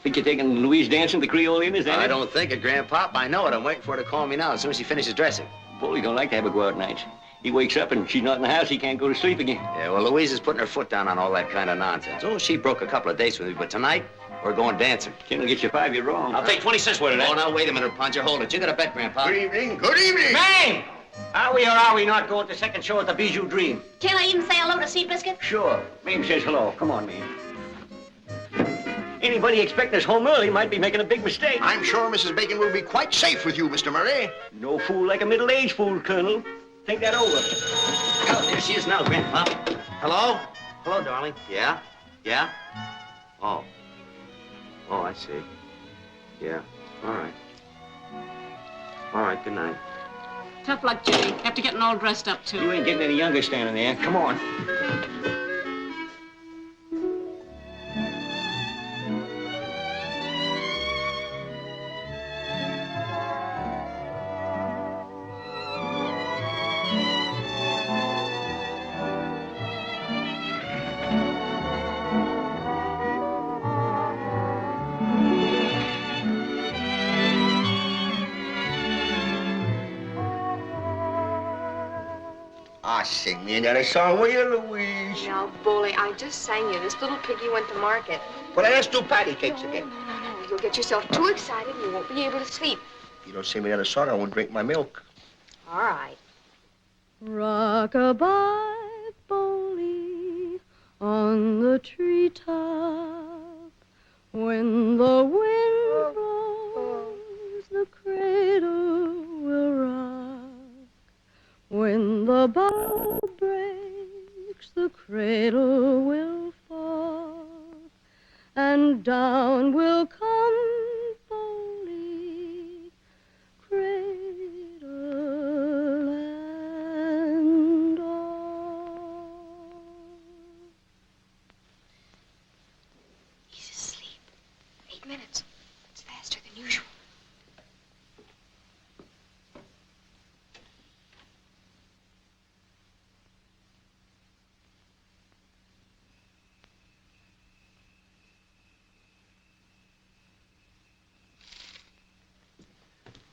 Think you're taking Louise dancing the Creole in, is that I it? don't think it, Grandpop. I know it. I'm waiting for her to call me now as soon as she finishes dressing. Bully don't like to have her go out nights. He wakes up and she's not in the house, he can't go to sleep again. Yeah, well, Louise is putting her foot down on all that kind of nonsense. Oh, she broke a couple of dates with me, but tonight, we're going dancing. Ken'll get you 5, you're wrong. I'll take 20 cents worth of that. Oh, now, wait a minute, Poncho. Hold it. You got a bet, Grandpa. Good evening. Good evening. Mame! Are we or are we not going to the second show at the Bijou Dream? Can I even say hello to Seabiscuit? Sure. Mame says hello. Come on, Mame. Anybody expecting us home early might be making a big mistake. I'm sure Mrs. Bacon will be quite safe with you, Mr. Murray. No fool like a middle-aged fool, Colonel. Think that over. Oh, there she is now, Grandpa. Hello? Hello, darling. Yeah? Yeah? Oh. Oh, I see. Yeah. All right. All right, good night. Tough luck, Jimmy. After getting all dressed up, too. You ain't getting any younger standing there. Come on. Sing me another song, will you, Louise? Now, Bully, I just sang you. This little piggy went to market. Well, let's do patty cakes again. No, you'll get yourself too excited and you won't be able to sleep. If you don't sing me another song, I won't drink my milk. All right. Rock-a-bye, Bully, on the treetop. When the wind blows, the cradle will rock. When the bough breaks, the cradle will fall, and down will come Bully, cradle and all. He's asleep. 8 minutes. It's faster than usual.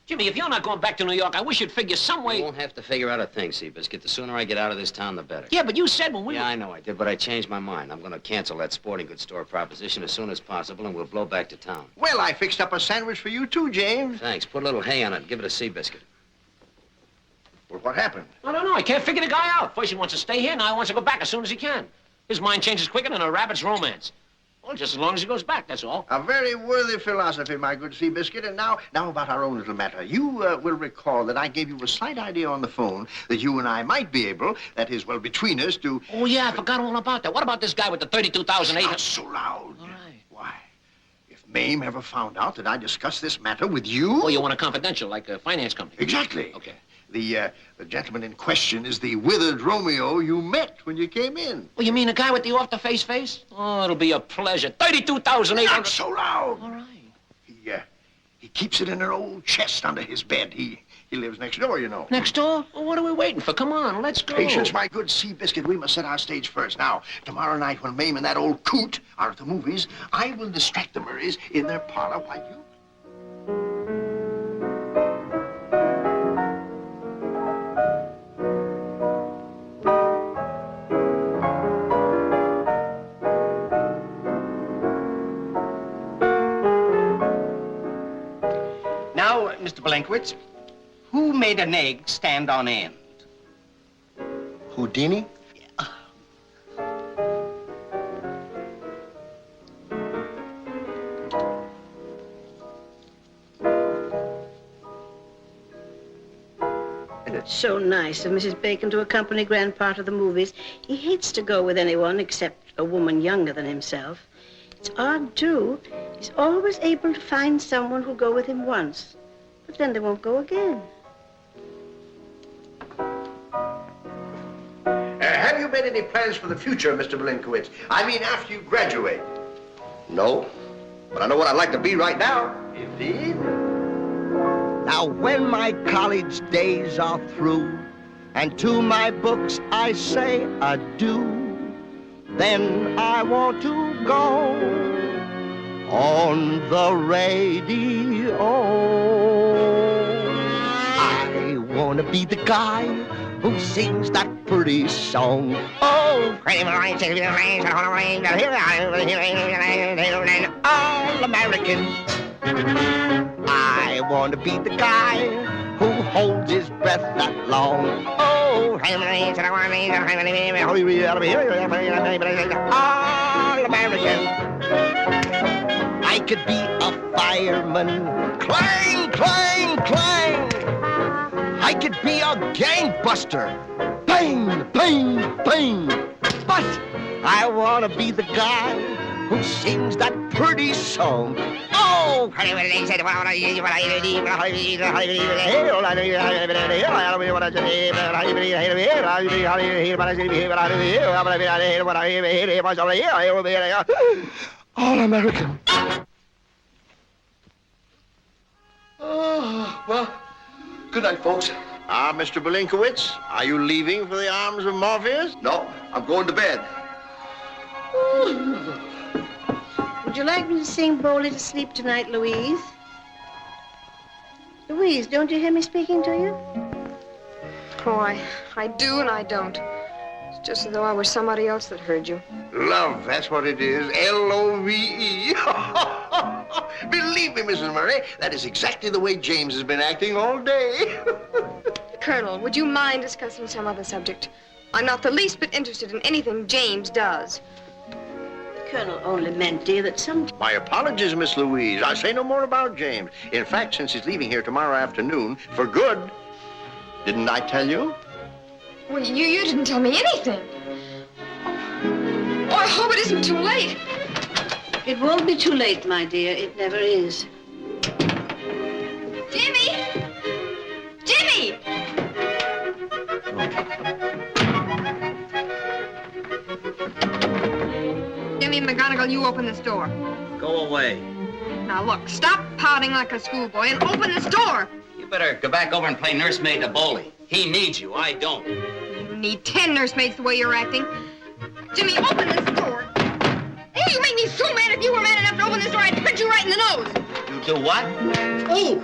Jimmy, if you're not going back to New York, I wish you'd figure some way... You won't have to figure out a thing, Seabiscuit. The sooner I get out of this town, the better. Yeah, but you said when we... Yeah, I know I did, but I changed my mind. I'm going to cancel that sporting goods store proposition as soon as possible, and we'll blow back to town. Well, I fixed up a sandwich for you, too, James. Thanks. Put a little hay on it and give it a Seabiscuit. Well, what happened? I don't know. I can't figure the guy out. First he wants to stay here, now he wants to go back as soon as he can. His mind changes quicker than a rabbit's romance. Well, just as long as he goes back, that's all. A very worthy philosophy, my good Seabiscuit. And now about our own little matter. You will recall that I gave you a slight idea on the phone that you and I might be able, that is, well, between us, to... Oh, yeah, I forgot all about that. What about this guy with the 32,800... Not so loud. All right. Why? If Mame ever found out that I discussed this matter with you... Oh, you want a confidential, like a finance company? Exactly. Okay. The gentleman in question is the withered Romeo you met when you came in. Oh, you mean the guy with the off-the-face face? Oh, it'll be a pleasure. 32,800... Not so loud. All right. He keeps it in an old chest under his bed. He lives next door, you know. Next door? Well, what are we waiting for? Come on, let's go. Patience, my good Seabiscuit. We must set our stage first. Now, tomorrow night when Mame and that old coot are at the movies, I will distract the Murrays in their parlor while you... Now, Mr. Belenkowitz, who made an egg stand on end? Houdini? It's so nice of Mrs. Bacon to accompany Grandpa to the movies. He hates to go with anyone except a woman younger than himself. It's odd, too. He's always able to find someone who'll go with him once, but then they won't go again. Have you made any plans for the future, Mr. Belenkowitz? I mean, after you graduate. No, but I know what I'd like to be right now. Indeed. Now, when my college days are through, and to my books I say adieu, then I want to go on the radio. I wanna be the guy who sings that pretty song. Oh, all American. I wanna be the guy who holds his breath that long. Oh, all American. I could be a fireman. Clang, clang, clang. I could be a gangbuster. Bang, bang, bang. But I wanna be the guy who sings that pretty song. Oh! All American. Oh, well, good night, folks. Mr. Belinkowitz, are you leaving for the arms of Morpheus? No, I'm going to bed. Would you like me to sing Berle to sleep tonight, Louise? Louise, don't you hear me speaking to you? Oh, I do and I don't. It's just as though I were somebody else that heard you. Love, that's what it is. L-O-V-E. Believe me, Mrs. Murray, that is exactly the way James has been acting all day. Colonel, would you mind discussing some other subject? I'm not the least bit interested in anything James does. The Colonel only meant, dear, that some... My apologies, Miss Louise. I'll say no more about James. In fact, since he's leaving here tomorrow afternoon, for good. Didn't I tell you? Well, you didn't tell me anything. Oh, I hope it isn't too late. It won't be too late, my dear. It never is. Jimmy! Jimmy! Jimmy McGonagall, you open this door. Go away. Now, look, stop pouting like a schoolboy and open this door. You better go back over and play nursemaid to Boley. He needs you, I don't. You need 10 nursemaids the way you're acting. Jimmy, open this door. Hey, you make me so mad. If you were man enough to open this door, I'd punch you right in the nose. You do what? Oh,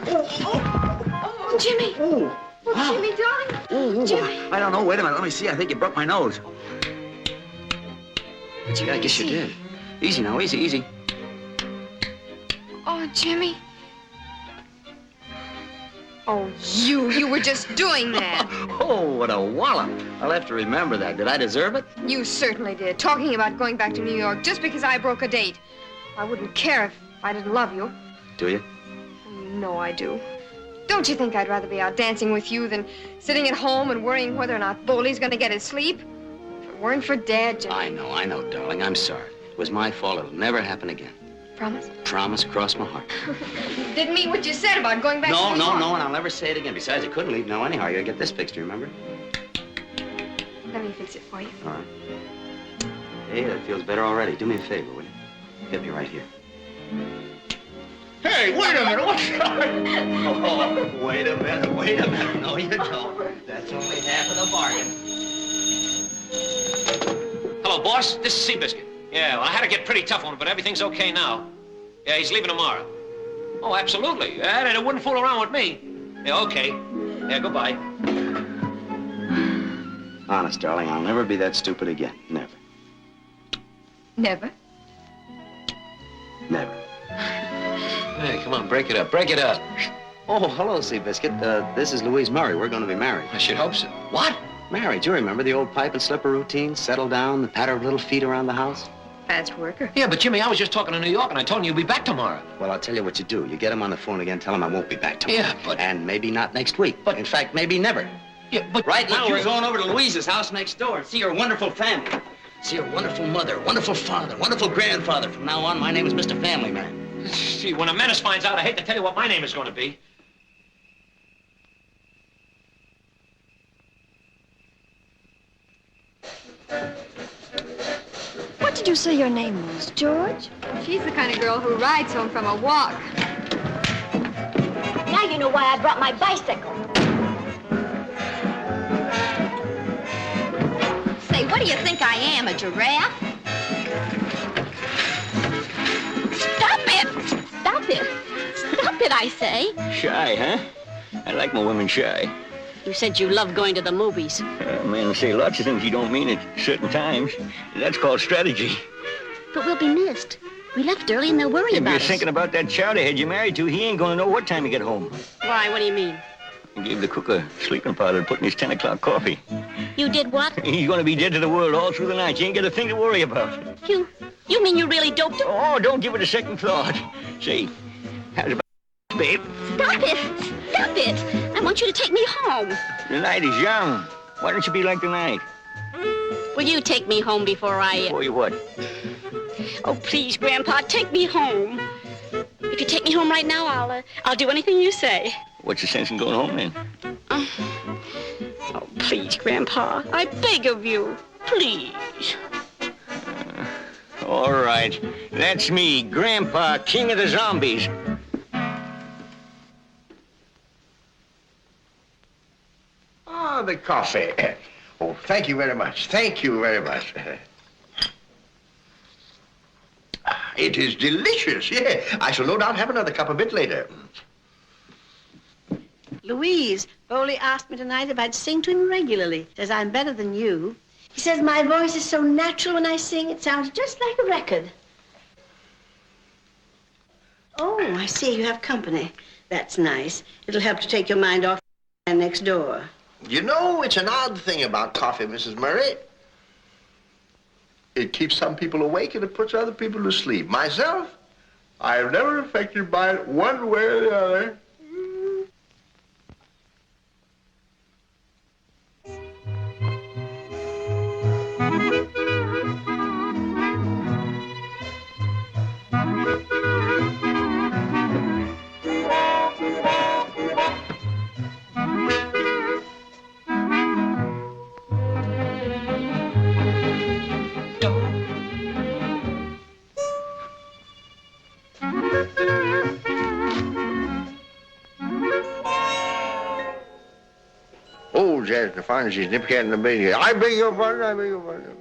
Jimmy. Oh, wow. Jimmy, darling. Jimmy. I don't know. Wait a minute. Let me see. I think you broke my nose. Jimmy, I guess you did. Easy now. Easy, easy. Oh, Jimmy. Oh, you were just doing that. Oh, what a wallop. I'll have to remember that. Did I deserve it? You certainly did. Talking about going back to New York just because I broke a date. I wouldn't care if I didn't love you. Do you? You know I do. Don't you think I'd rather be out dancing with you than sitting at home and worrying whether or not Boley's going to get his sleep? If it weren't for Dad, Jimmy. I know, darling. I'm sorry. It was my fault. It'll never happen again. Promise? Promise, cross my heart. Didn't mean what you said about going back to New York. No, and I'll never say it again. Besides, you couldn't leave now anyhow. You gotta get this fixed, you remember? Let me fix it for you. All right. Hey, that feels better already. Do me a favor, will you? Get me right here. Hey, wait a minute. What's that? Oh, wait a minute. No, you don't. That's only half of the bargain. Hello, boss. This is Seabiscuit. Yeah, well, I had to get pretty tough on him, but everything's okay now. Yeah, he's leaving tomorrow. Oh, absolutely. Yeah, and it wouldn't fool around with me. Yeah, okay. Yeah, goodbye. Honest, darling, I'll never be that stupid again. Never. Never? Never. Hey, come on, break it up. Break it up. Oh, hello, Seabiscuit. This is Louise Murray. We're going to be married. I should hope so. What? Married. You remember the old pipe and slipper routine? Settle down, the patter of little feet around the house? Fast worker. Yeah, but Jimmy, I was just talking to New York, and I told him you'd be back tomorrow. Well, I'll tell you what you do. You get him on the phone again, tell him I won't be back tomorrow. Yeah, but... And maybe not next week. But in fact, maybe never. Yeah, but... Right now, we're going over to Louise's house next door and see her wonderful family. See her wonderful mother, wonderful father, wonderful grandfather. From now on, my name is Mr. Family Man. See, when a menace finds out, I hate to tell you what my name is going to be. What did you say your name was, George? She's the kind of girl who rides home from a walk. Now you know why I brought my bicycle. Say, what do you think I am, a giraffe? Stop it! it, I say. Shy, huh? I like my women shy. You said you love going to the movies. Men say lots of things you don't mean at certain times. That's called strategy. But we'll be missed. We left early and they'll worry If about you're us. thinking about that chowderhead you're married to, he ain't gonna know what time you get home. Why, what do you mean? He gave the cook a sleeping powder to put in his 10 o'clock coffee. You did what? He's gonna be dead to the world all through the night. You ain't got a thing to worry about. You mean you really doped him? Oh, don't give it a second thought. See, how's about babe? Stop it! Stop it! I want you to take me home. The night is young. Why don't you be like the night? Will you take me home before I... Before you what? Oh, please, Grandpa, take me home. If you take me home right now, I'll do anything you say. What's the sense in going home, then? Oh, please, Grandpa, I beg of you. Please. All right. That's me, Grandpa, king of the zombies. Ah, the coffee. Oh, thank you very much. Thank you very much. It is delicious, yeah. I shall no doubt have another cup a bit later. Louise, Berle asked me tonight if I'd sing to him regularly. Says I'm better than you. He says my voice is so natural when I sing, it sounds just like a record. Oh, I see you have company. That's nice. It'll help to take your mind off the man next door. You know, it's an odd thing about coffee, Mrs. Murray. It keeps some people awake and it puts other people to sleep. Myself, I have never affected by it one way or the other. Oh, Jazz, the finest she's nip cat in the baby. I beg your pardon, I beg your pardon.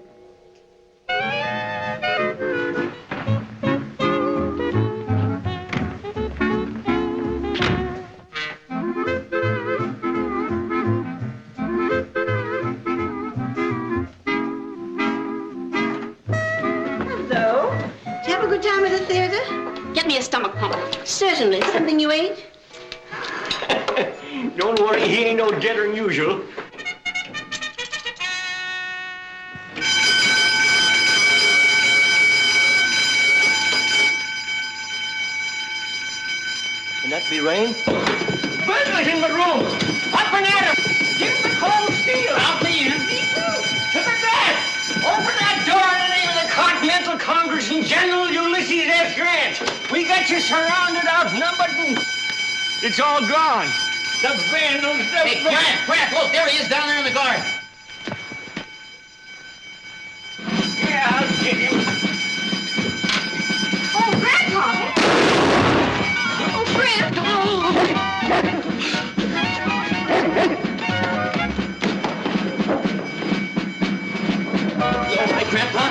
Hello. Did you have a good time at the theater? Get me a stomach pump. Certainly. Something you ate? Don't worry, he ain't no deader than usual. Can that be rain? Burglars in the room! Up and at him! Give him the cold steel! Out the empty! To the death! Open that door in the name of the Continental Congress and General Ulysses S. Grant! We got you surrounded, outnumbered, and it's all gone. The vandals, the... Hey, Grant, look, there he is down there in the garden. Yeah, I'll get him. Oh, Grandpa! Oh, Grant! You all right, Grandpa?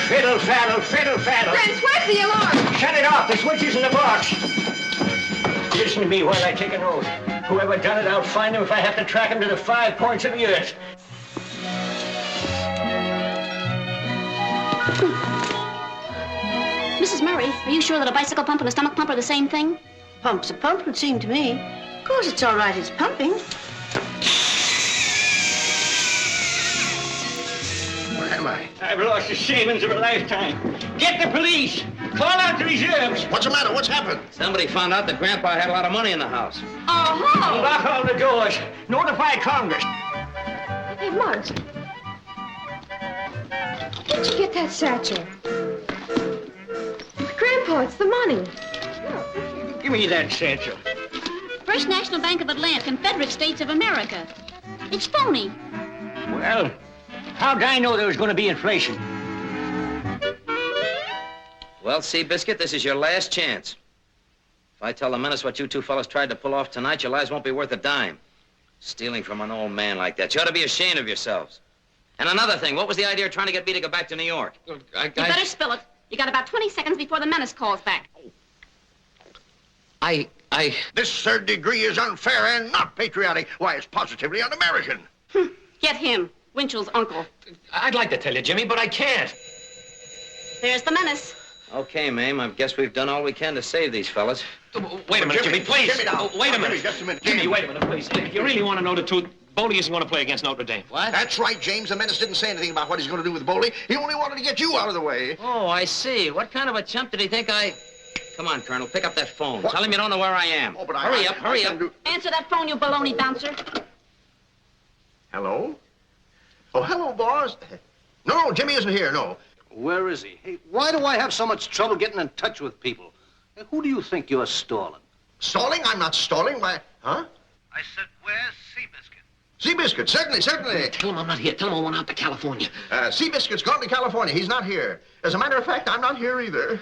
Fiddle, faddle, fiddle, faddle. Grant, where's the alarm? Shut it off. The switch is in the box. Listen to me while I take an oath. Whoever done it, I'll find him if I have to track him to the 5 points of the earth. Mrs. Murray, are you sure that a bicycle pump and a stomach pump are the same thing? Pump's a pump, would seem to me. Of course, it's all right, it's pumping. Where am I? I've lost the savings of a lifetime. Get the police. Call out the reserves. What's the matter? What's happened? Somebody found out that Grandpa had a lot of money in the house. Oh! Lock all the doors. Notify Congress. Hey, Muggs. Where'd you get that satchel? Grandpa, it's the money. Give me that satchel. First National Bank of Atlanta, Confederate States of America. It's phony. Well, how'd I know there was going to be inflation? Well, Seabiscuit, this is your last chance. If I tell the menace what you two fellas tried to pull off tonight, your lives won't be worth a dime. Stealing from an old man like that. You ought to be ashamed of yourselves. And another thing, what was the idea of trying to get me to go back to New York? You better spill it. You got about 20 seconds before the menace calls back. This third degree is unfair and not patriotic. Why, it's positively un-American. Get him, Winchell's uncle. I'd like to tell you, Jimmy, but I can't. There's the menace. Okay, Mame, I guess we've done all we can to save these fellas. Wait a minute, Jimmy, please. Jimmy, now. Wait a minute. Jimmy, just a minute. Jimmy, wait a minute, please. If you really want to know the truth, Boley isn't going to play against Notre Dame. What? That's right, James. The menace didn't say anything about what he's going to do with Boley. He only wanted to get you out of the way. Oh, I see. What kind of a chump did he think I... Come on, Colonel, pick up that phone. Tell him you don't know where I am. Oh, but hurry up. Answer that phone, you baloney bouncer. Hello? Oh, hello, boss. No, Jimmy isn't here, no. Where is he? Hey, why do I have so much trouble getting in touch with people? Hey, who do you think you're stalling? Stalling? I'm not stalling. Why, huh? I said, where's Seabiscuit? Seabiscuit, certainly. Tell him I'm not here. Tell him I went out to California. Seabiscuit's gone to California. He's not here. As a matter of fact, I'm not here either.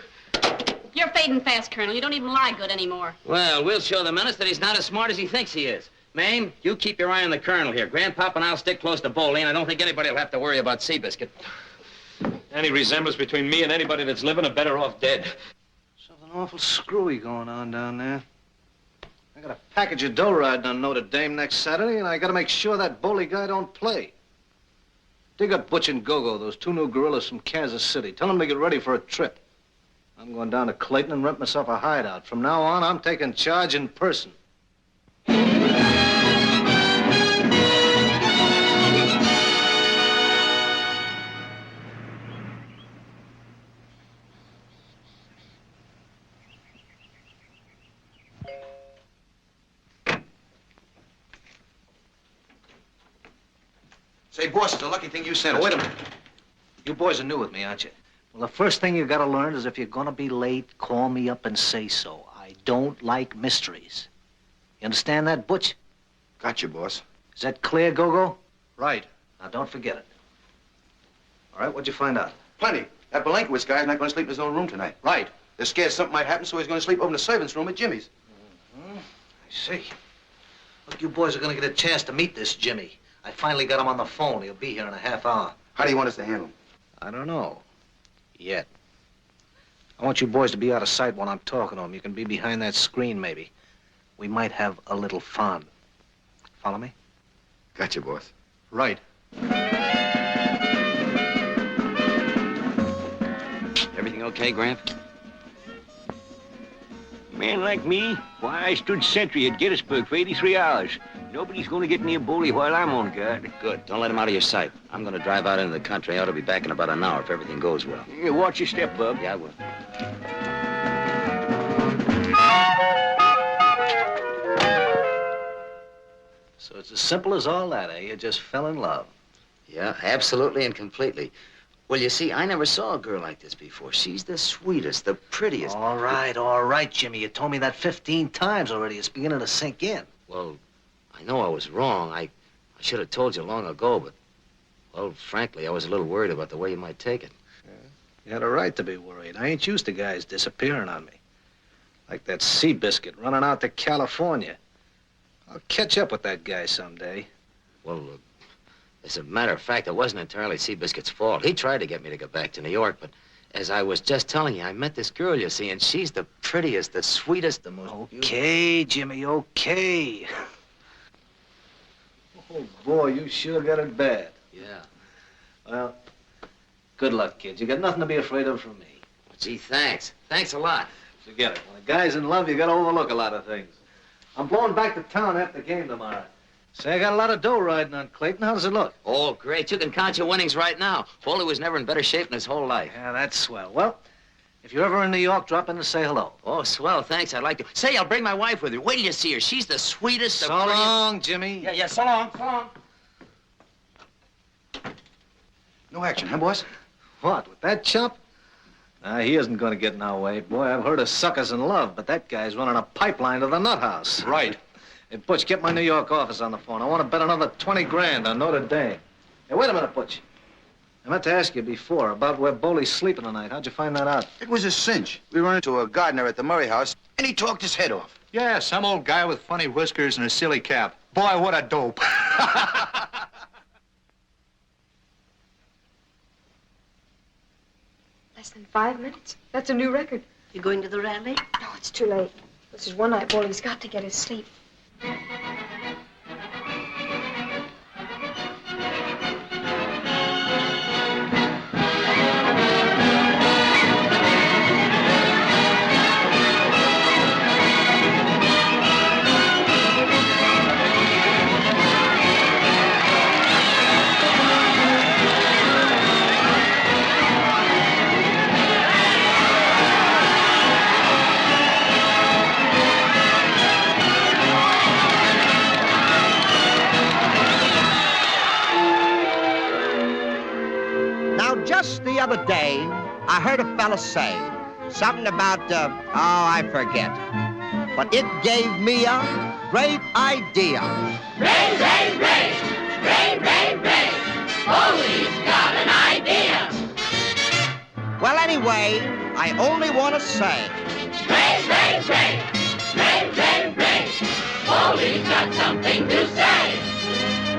You're fading fast, Colonel. You don't even lie good anymore. Well, we'll show the menace that he's not as smart as he thinks he is. Mame, you keep your eye on the Colonel here. Grandpop and I'll stick close to Boley, and I don't think anybody will have to worry about Seabiscuit. Any resemblance between me and anybody that's living are better off dead. Something awful screwy going on down there. I got a package of dough riding on Notre Dame next Saturday, and I got to make sure that Boley guy don't play. Dig up Butch and Gogo, those two new gorillas from Kansas City. Tell them to get ready for a trip. I'm going down to Clayton and rent myself a hideout. From now on, I'm taking charge in person. Say, boss, it's a lucky thing you sent us. Wait a minute. You boys are new with me, aren't you? Well, the first thing you got to learn is if you're going to be late, call me up and say so. I don't like mysteries. You understand that, Butch? Gotcha, boss. Is that clear, Gogo? Right. Now, don't forget it. All right, what'd you find out? Plenty. That Belenkowitz guy's not going to sleep in his own room tonight. Right. They're scared something might happen, so he's going to sleep over in the servants' room at Jimmy's. I see. Look, you boys are going to get a chance to meet this Jimmy. I finally got him on the phone. He'll be here in a half hour. How do you want us to handle him? I don't know. Yet. I want you boys to be out of sight when I'm talking to him. You can be behind that screen, maybe. We might have a little fun. Follow me? Gotcha, boss. Right. Everything okay, Gramp? A man like me? Why, I stood sentry at Gettysburg for 83 hours. Nobody's going to get near Boley while I'm on guard. Good. Don't let him out of your sight. I'm going to drive out into the country. I ought to be back in about an hour if everything goes well. Yeah, watch your step, bub. Yeah, I will. So it's as simple as all that, eh? You just fell in love. Yeah, absolutely and completely. Well, you see, I never saw a girl like this before. She's the sweetest, the prettiest. All right, Jimmy. You told me that 15 times already. It's beginning to sink in. Well, I know I was wrong. I should have told you long ago, but, well, frankly, I was a little worried about the way you might take it. You had a right to be worried. I ain't used to guys disappearing on me. Like that Seabiscuit running out to California. I'll catch up with that guy someday. Well, as a matter of fact, it wasn't entirely Seabiscuit's fault. He tried to get me to go back to New York, but as I was just telling you, I met this girl, you see, and she's the prettiest, the sweetest, the most... Okay, Jimmy, okay. Oh, boy, you sure got it bad. Yeah. Well, good luck, kid. You got nothing to be afraid of from me. Gee, thanks. Thanks a lot. Forget it. When a guy's in love, you got to overlook a lot of things. I'm blowing back to town after the game tomorrow. Say, I got a lot of dough riding on Clayton. How does it look? Oh, great. You can count your winnings right now. Boley was never in better shape in his whole life. Yeah, that's swell. Well, if you're ever in New York, drop in and say hello. Oh, swell. Thanks. I'd like to. Say, I'll bring my wife with me. Wait till you see her. She's the sweetest. So long, Jimmy. Yeah, so long. So long. No action, huh, boss? What, with that chump? He isn't going to get in our way. Boy, I've heard of suckers in love, but that guy's running a pipeline to the nut house. Right. Hey, Butch, get my New York office on the phone. I want to bet another 20 grand on Notre Dame. Hey, wait a minute, Butch. I meant to ask you before about where Boley's sleeping tonight. How'd you find that out? It was a cinch. We run into a gardener at the Murray house, and he talked his head off. Yeah, some old guy with funny whiskers and a silly cap. Boy, what a dope. Less than 5 minutes? That's a new record. You going to the rally? No, it's too late. This is one night Wally's got to get his sleep. Just the other day, I heard a fella say something about, I forget. But it gave me a great idea. Brey, Brey, Brey, Brey, Brey, Brey. Wally's got an idea. Well, anyway, I only want to say, Brey, Brey, Brey, Brey, Brey, Brey. Wally's got something to say.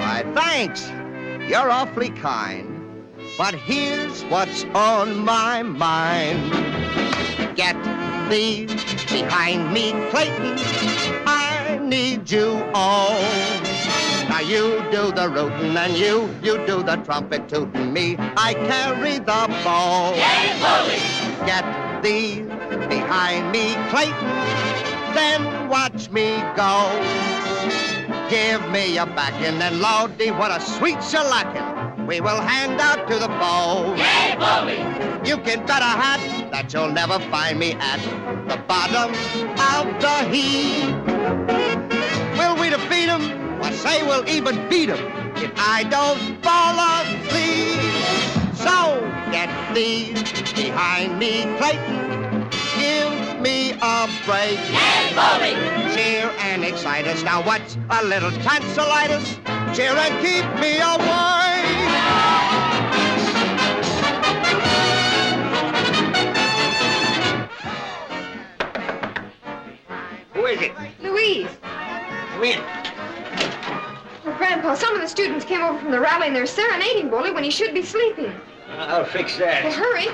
why, thanks. You're awfully kind. But here's what's on my mind. Get thee behind me, Clayton. I need you all. Now you do the rootin' and you do the trumpet tootin'. Me, I carry the ball. Yeah, Bully. Get thee behind me, Clayton. Then watch me go. Give me a backin' and Lordy, what a sweet shellackin' we will hand out to the foe. Yeah, Bully. You can bet a hat that you'll never find me at the bottom of the heap. Will we defeat 'em? Or say we'll even beat 'em if I don't fall asleep. So get thee behind me, Clayton. Give me a break. Yeah, Bully. Cheer and excite us. Now what's a little tonsillitis? Cheer and keep me awake. Who is it? Louise. When? Well, Grandpa, some of the students came over from the rally and they're serenading Bully when he should be sleeping. I'll fix that. Well, hurry.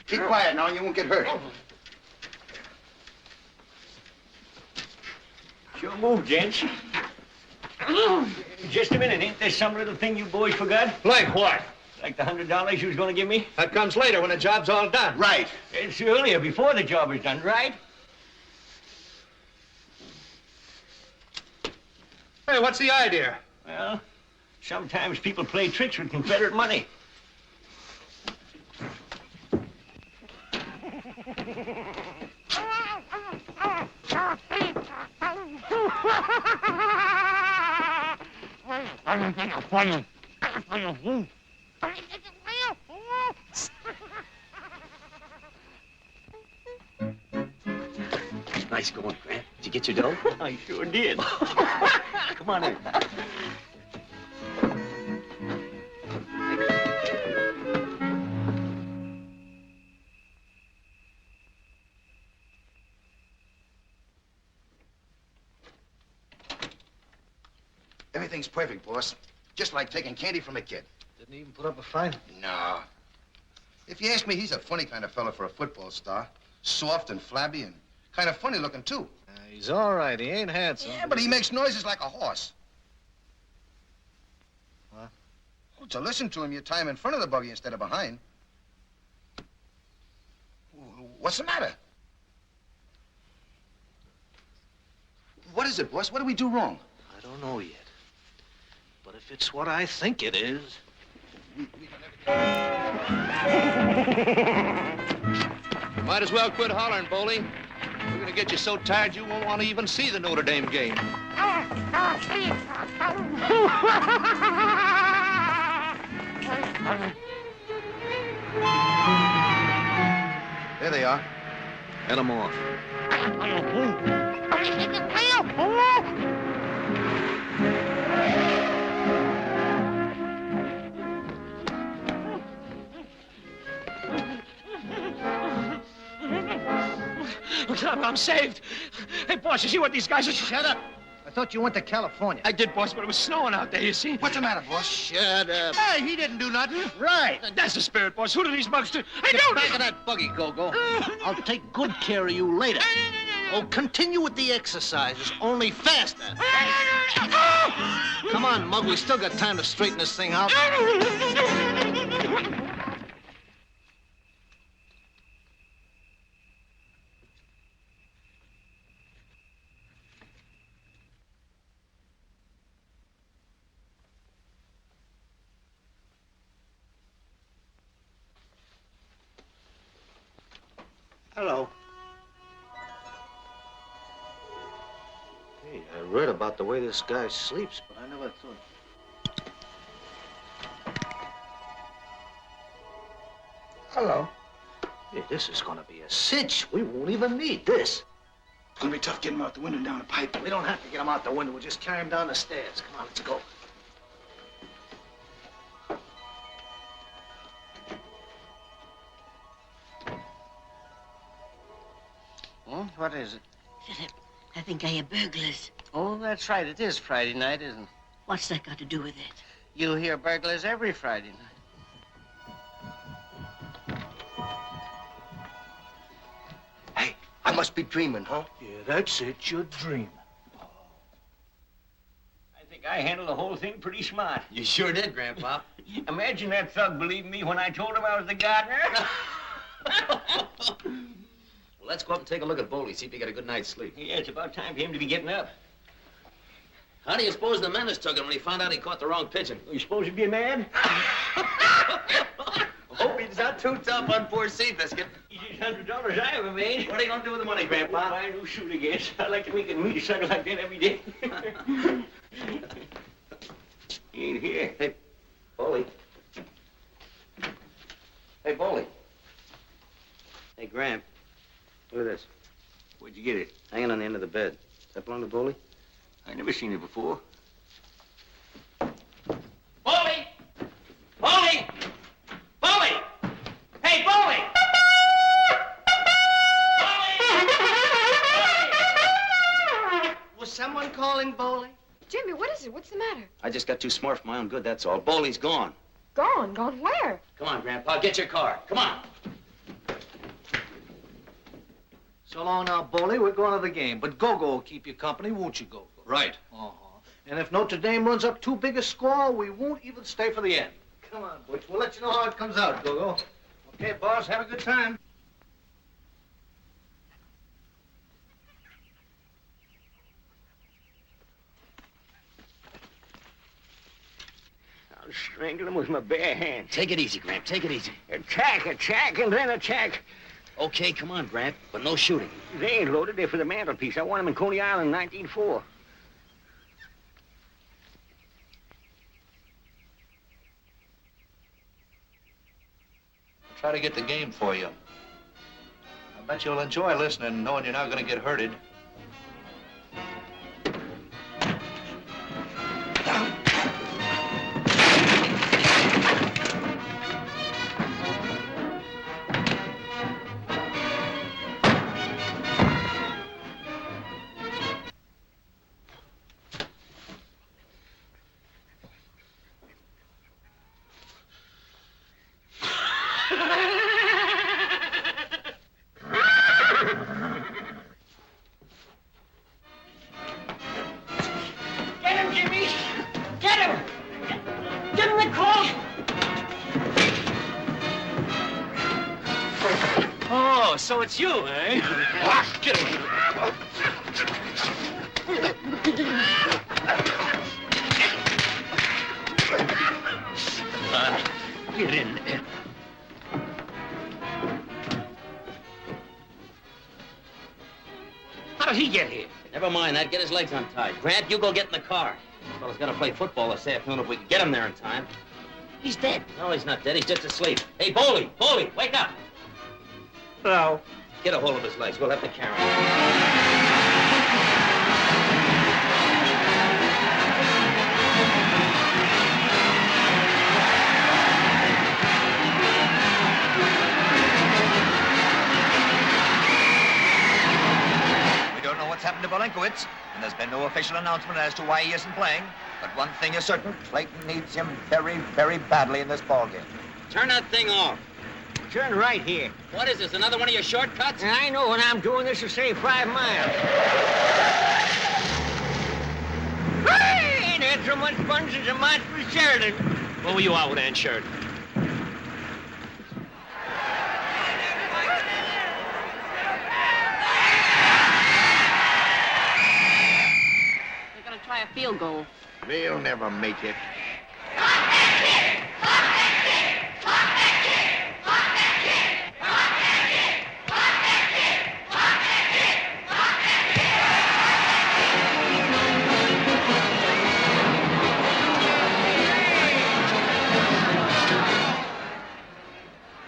Keep quiet now, you won't get hurt. Sure move, gents. Just a minute, ain't there some little thing you boys forgot? Like what? Like the $100 you was gonna give me? That comes later when the job's all done. Right. It's earlier, before the job is done, right? Hey, what's the idea? Well, sometimes people play tricks with Confederate money. Nice going, Grant. Did you get your dough? I sure did. Come on in. Everything's perfect, boss. Just like taking candy from a kid. Did Didn't even put up a fight? No. If you ask me, he's a funny kind of fella for a football star. Soft and flabby and kind of funny looking, too. He's all right. He ain't handsome. Yeah, but he makes noises like a horse. What? Well, to listen to him, you tie him in front of the buggy instead of behind. What's the matter? What is it, boss? What did we do wrong? I don't know yet. But if it's what I think it is... You might as well quit hollering, Boley. We're gonna get you so tired you won't want to even see the Notre Dame game. There they are. Head them off. I'm saved. Hey, boss, you see what these guys are... Shut up. I thought you went to California. I did, boss, but it was snowing out there, you see. What's the matter, boss? Shut up. Hey, he didn't do nothing. Right. That's the spirit, boss. Who do these mugs do? Get back in that buggy, Go-Go. I'll take good care of you later. Oh, continue with the exercises, only faster. Come on, Mug. We still got time to straighten this thing out. Hello. Hey, I read about the way this guy sleeps, but I never thought... Hello. Hey, this is gonna be a cinch. We won't even need this. It's gonna be tough getting him out the window and down the pipe. We don't have to get him out the window. We'll just carry him down the stairs. Come on, let's go. What is it? Philip, I think I hear burglars. Oh, that's right. It is Friday night, isn't it? What's that got to do with it? You hear burglars every Friday night. Hey, I must be dreaming, huh? Yeah, that's it. You're dreaming. I think I handled the whole thing pretty smart. You sure did, Grandpa. Imagine that thug believing me when I told him I was the gardener. Well, let's go up and take a look at Boley, see if he got a good night's sleep. Yeah, it's about time for him to be getting up. How do you suppose the menace took him when he found out he caught the wrong pigeon? You suppose he'd be mad? Hope he's not too tough on poor Seabiscuit. Easiest $100 I ever made. What are you gonna do with the money, Grandpa? Buy a new suit again. I'd like to make it meet a son like that every day. He ain't here. Hey, Boley. Hey, Boley. Hey, Gramp. Look at this. Where'd you get it? Hanging on the end of the bed. Does that belong to Boley? I never seen it before. Boley! Boley! Boley! Hey, Boley! Boley! Was someone calling Boley? Jimmy, what is it? What's the matter? I just got too smart for my own good, that's all. Boley's gone. Gone? Gone where? Come on, Grandpa, get your car. Come on. So long now, Boley. We're going to the game. But Go-Go will keep you company, won't you, Go-Go? Right. Uh-huh. And if Notre Dame runs up too big a score, we won't even stay for the end. Come on, Butch. We'll let you know how it comes out, Go-Go. Okay, boss, have a good time. I'll strangle him with my bare hands. Take it easy, Gramp. Take it easy. Attack, and then attack. Okay, come on, Gramp, but no shooting. They ain't loaded. They're for the mantelpiece. I won them in Coney Island in 1904. I'll try to get the game for you. I bet you'll enjoy listening, knowing you're not going to get hurted. so it's you, eh? Get him. Get in there. How did he get here? Never mind that. Get his legs untied. Grant, you go get in the car. This fella's got to play football this afternoon if we can get him there in time. He's dead. No, he's not dead. He's just asleep. Hey, Boley, wake up. Hello. Get a hold of his legs. We'll have to carry him. What's happened to Bolenkowitz, and there's been no official announcement as to why he isn't playing. But one thing is certain, Clayton needs him very, very badly in this ballgame. Turn that thing off. Turn right here. What is this, another one of your shortcuts? I know what I'm doing. This will save 5 miles. Hey, ain't had so much fun since a march with Sheldon. What were you out with Aunt Sheridan? Try a field goal. They'll never make it.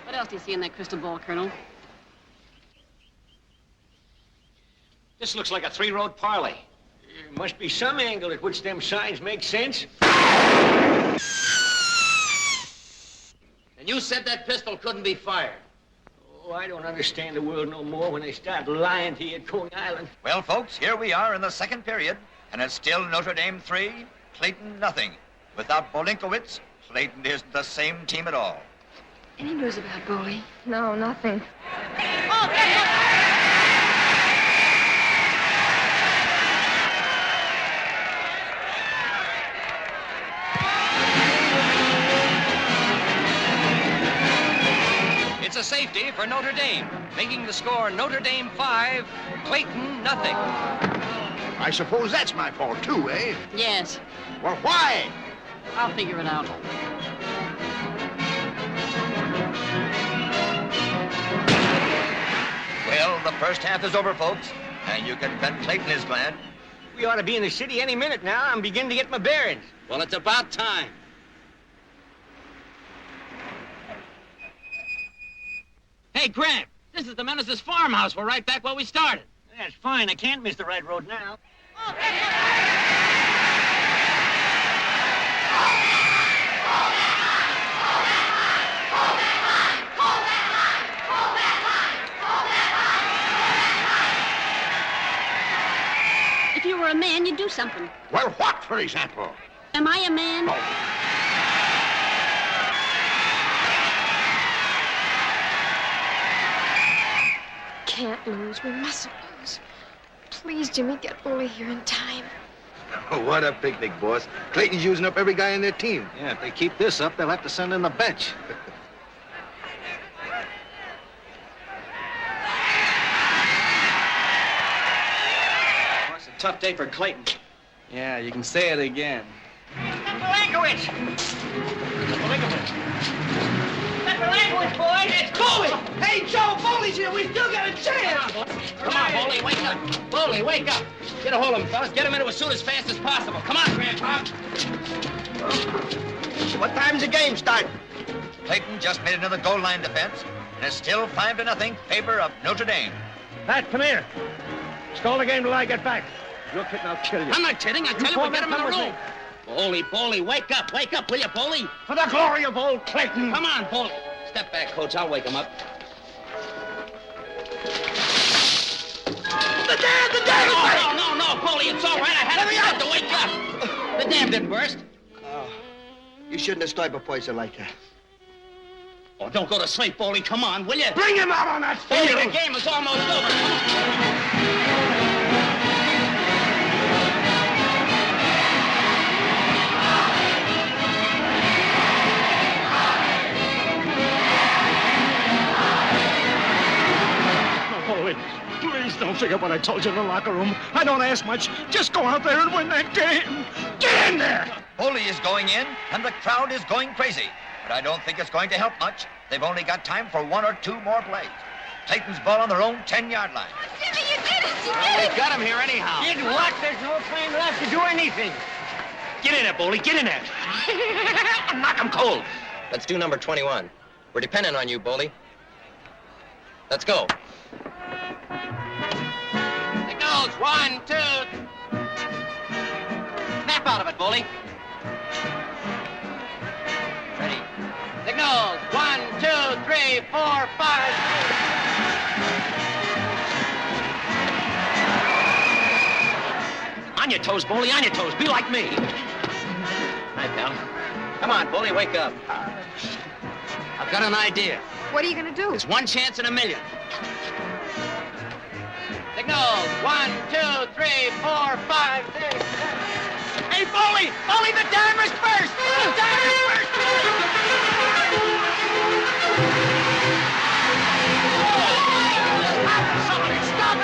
What else do you see in that crystal ball, Colonel? This looks like a 3-road parlay. There must be some angle at which them signs make sense. And you said that pistol couldn't be fired. Oh, I don't understand the world no more when they start lying to you at Coney Island. Well, folks, here we are in the second period, and it's still Notre Dame 3, Clayton nothing. Without Bolenkowitz, Clayton isn't the same team at all. Any news about Boley? No, nothing. It's a safety for Notre Dame, making the score Notre Dame 5, Clayton nothing. I suppose that's my fault, too, eh? Yes. Well, why? I'll figure it out. Well, the first half is over, folks, and you can bet Clayton is glad. We ought to be in the city any minute now. I'm beginning to get my bearings. Well, it's about time. Hey, Grant, this is the Menace's farmhouse. We're right back where we started. That's fine. I can't miss the right road now. If you were a man, you'd do something. Well, what, for example? Am I a man? Can't lose. We mustn't lose. Please, Jimmy, get Boley here in time. Oh, what a picnic, boss. Clayton's using up every guy in their team. Yeah, if they keep this up, they'll have to send in the bench. Oh, it's a tough day for Clayton. Yeah, you can say it again. Bolenkowitz! Bolenkowitz, boys! It's Boley! Hey, Joe, Boley's here. We still got a chance. Come on, Boley, wake up. Boley, wake up. Get a hold of him, fellas. Get him into a suit as fast as possible. Come on, Grandpa. What time's the game start? Clayton just made another goal line defense, and it's still 5-0 favor of Notre Dame. Pat, come here. Stall the game till I get back. You're kidding, I'll kill you. I'm not kidding. I tell you, we'll get him in the room. Boley, wake up, will you, Boley? For the glory of old Clayton. Come on, Boley. Step back, Coach. I'll wake him up. The dam! Oh, no, Boley, it's all right. I had to wake up. The dam didn't burst. You shouldn't have started before you said like that. Oh, don't go to sleep, Boley. Come on, will you? Bring him out on that field! Boley, the game is almost over. Come on. Donnelly, please don't forget what I told you in the locker room. I don't ask much. Just go out there and win that game. Get in there! Bully is going in, and the crowd is going crazy. But I don't think it's going to help much. They've only got time for 1 or 2 more plays. Clayton's ball on their own 10-yard line. Jimmy, you did it! You Well, did we got him here anyhow. Did what? There's no time left to do anything. Get in there, Bully. Get in there. Knock him cold. Let's do number 21. We're dependent on you, Bully. Let's go. Signals, 1, 2. Snap out of it, Bully. Ready. Signals, 1, 2, 3, 4, 5. On your toes, Bully. On your toes. Be like me. Hi, pal. Come on, Bully, wake up. I've got an idea. What are you gonna do? There's 1 chance in a million. Signals, 1, 2, 3, 4, 5, 6. Hey, Bully! Bully, the dimer's first! The dimer's first! Somebody stop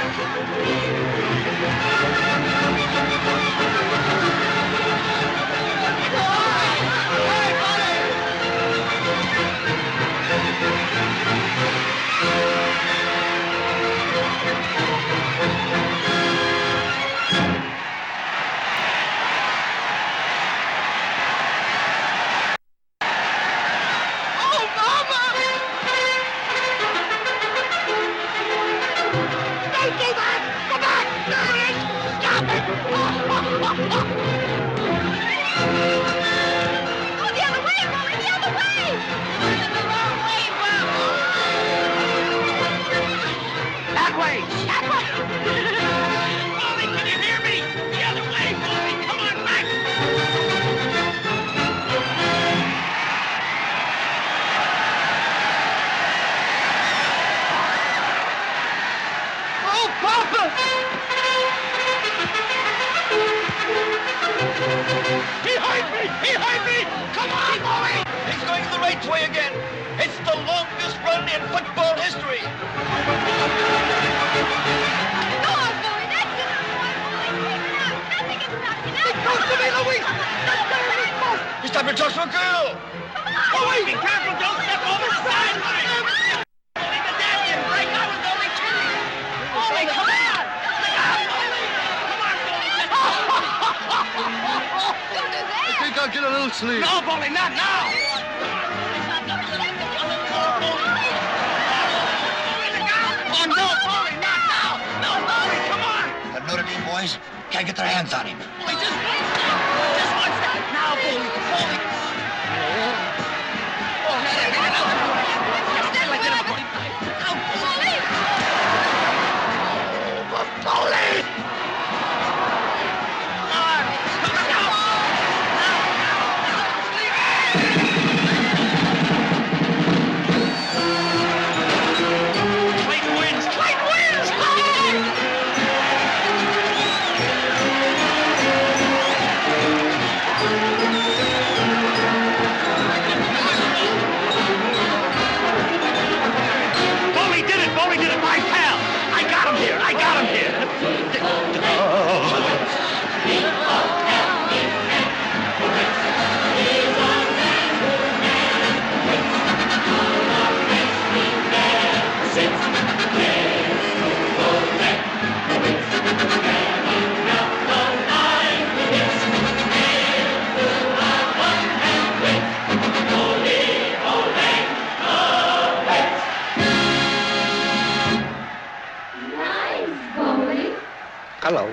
way again. It's the longest run in football history. Go on, Bully. That's it. Nothing is knocking out. It goes to me, Louise. He's time to talk to a girl. Oh, wait, be careful. Don't step over the sideline. Bully, the dad didn't break. I was only kidding. Bully, come on. Come on, Bully. Don't do that. I think I'll get a little sleep. No, Bully, not now. Oh, no, Bully, not now. No, Bully, come on. The Notre Dame boys can't get their hands on him. Bully, just one step. Just one step. Now, Bully. Bully. Oh, hey, get out of the way. Get up, Bully. Now, Bully. Bully. Hello.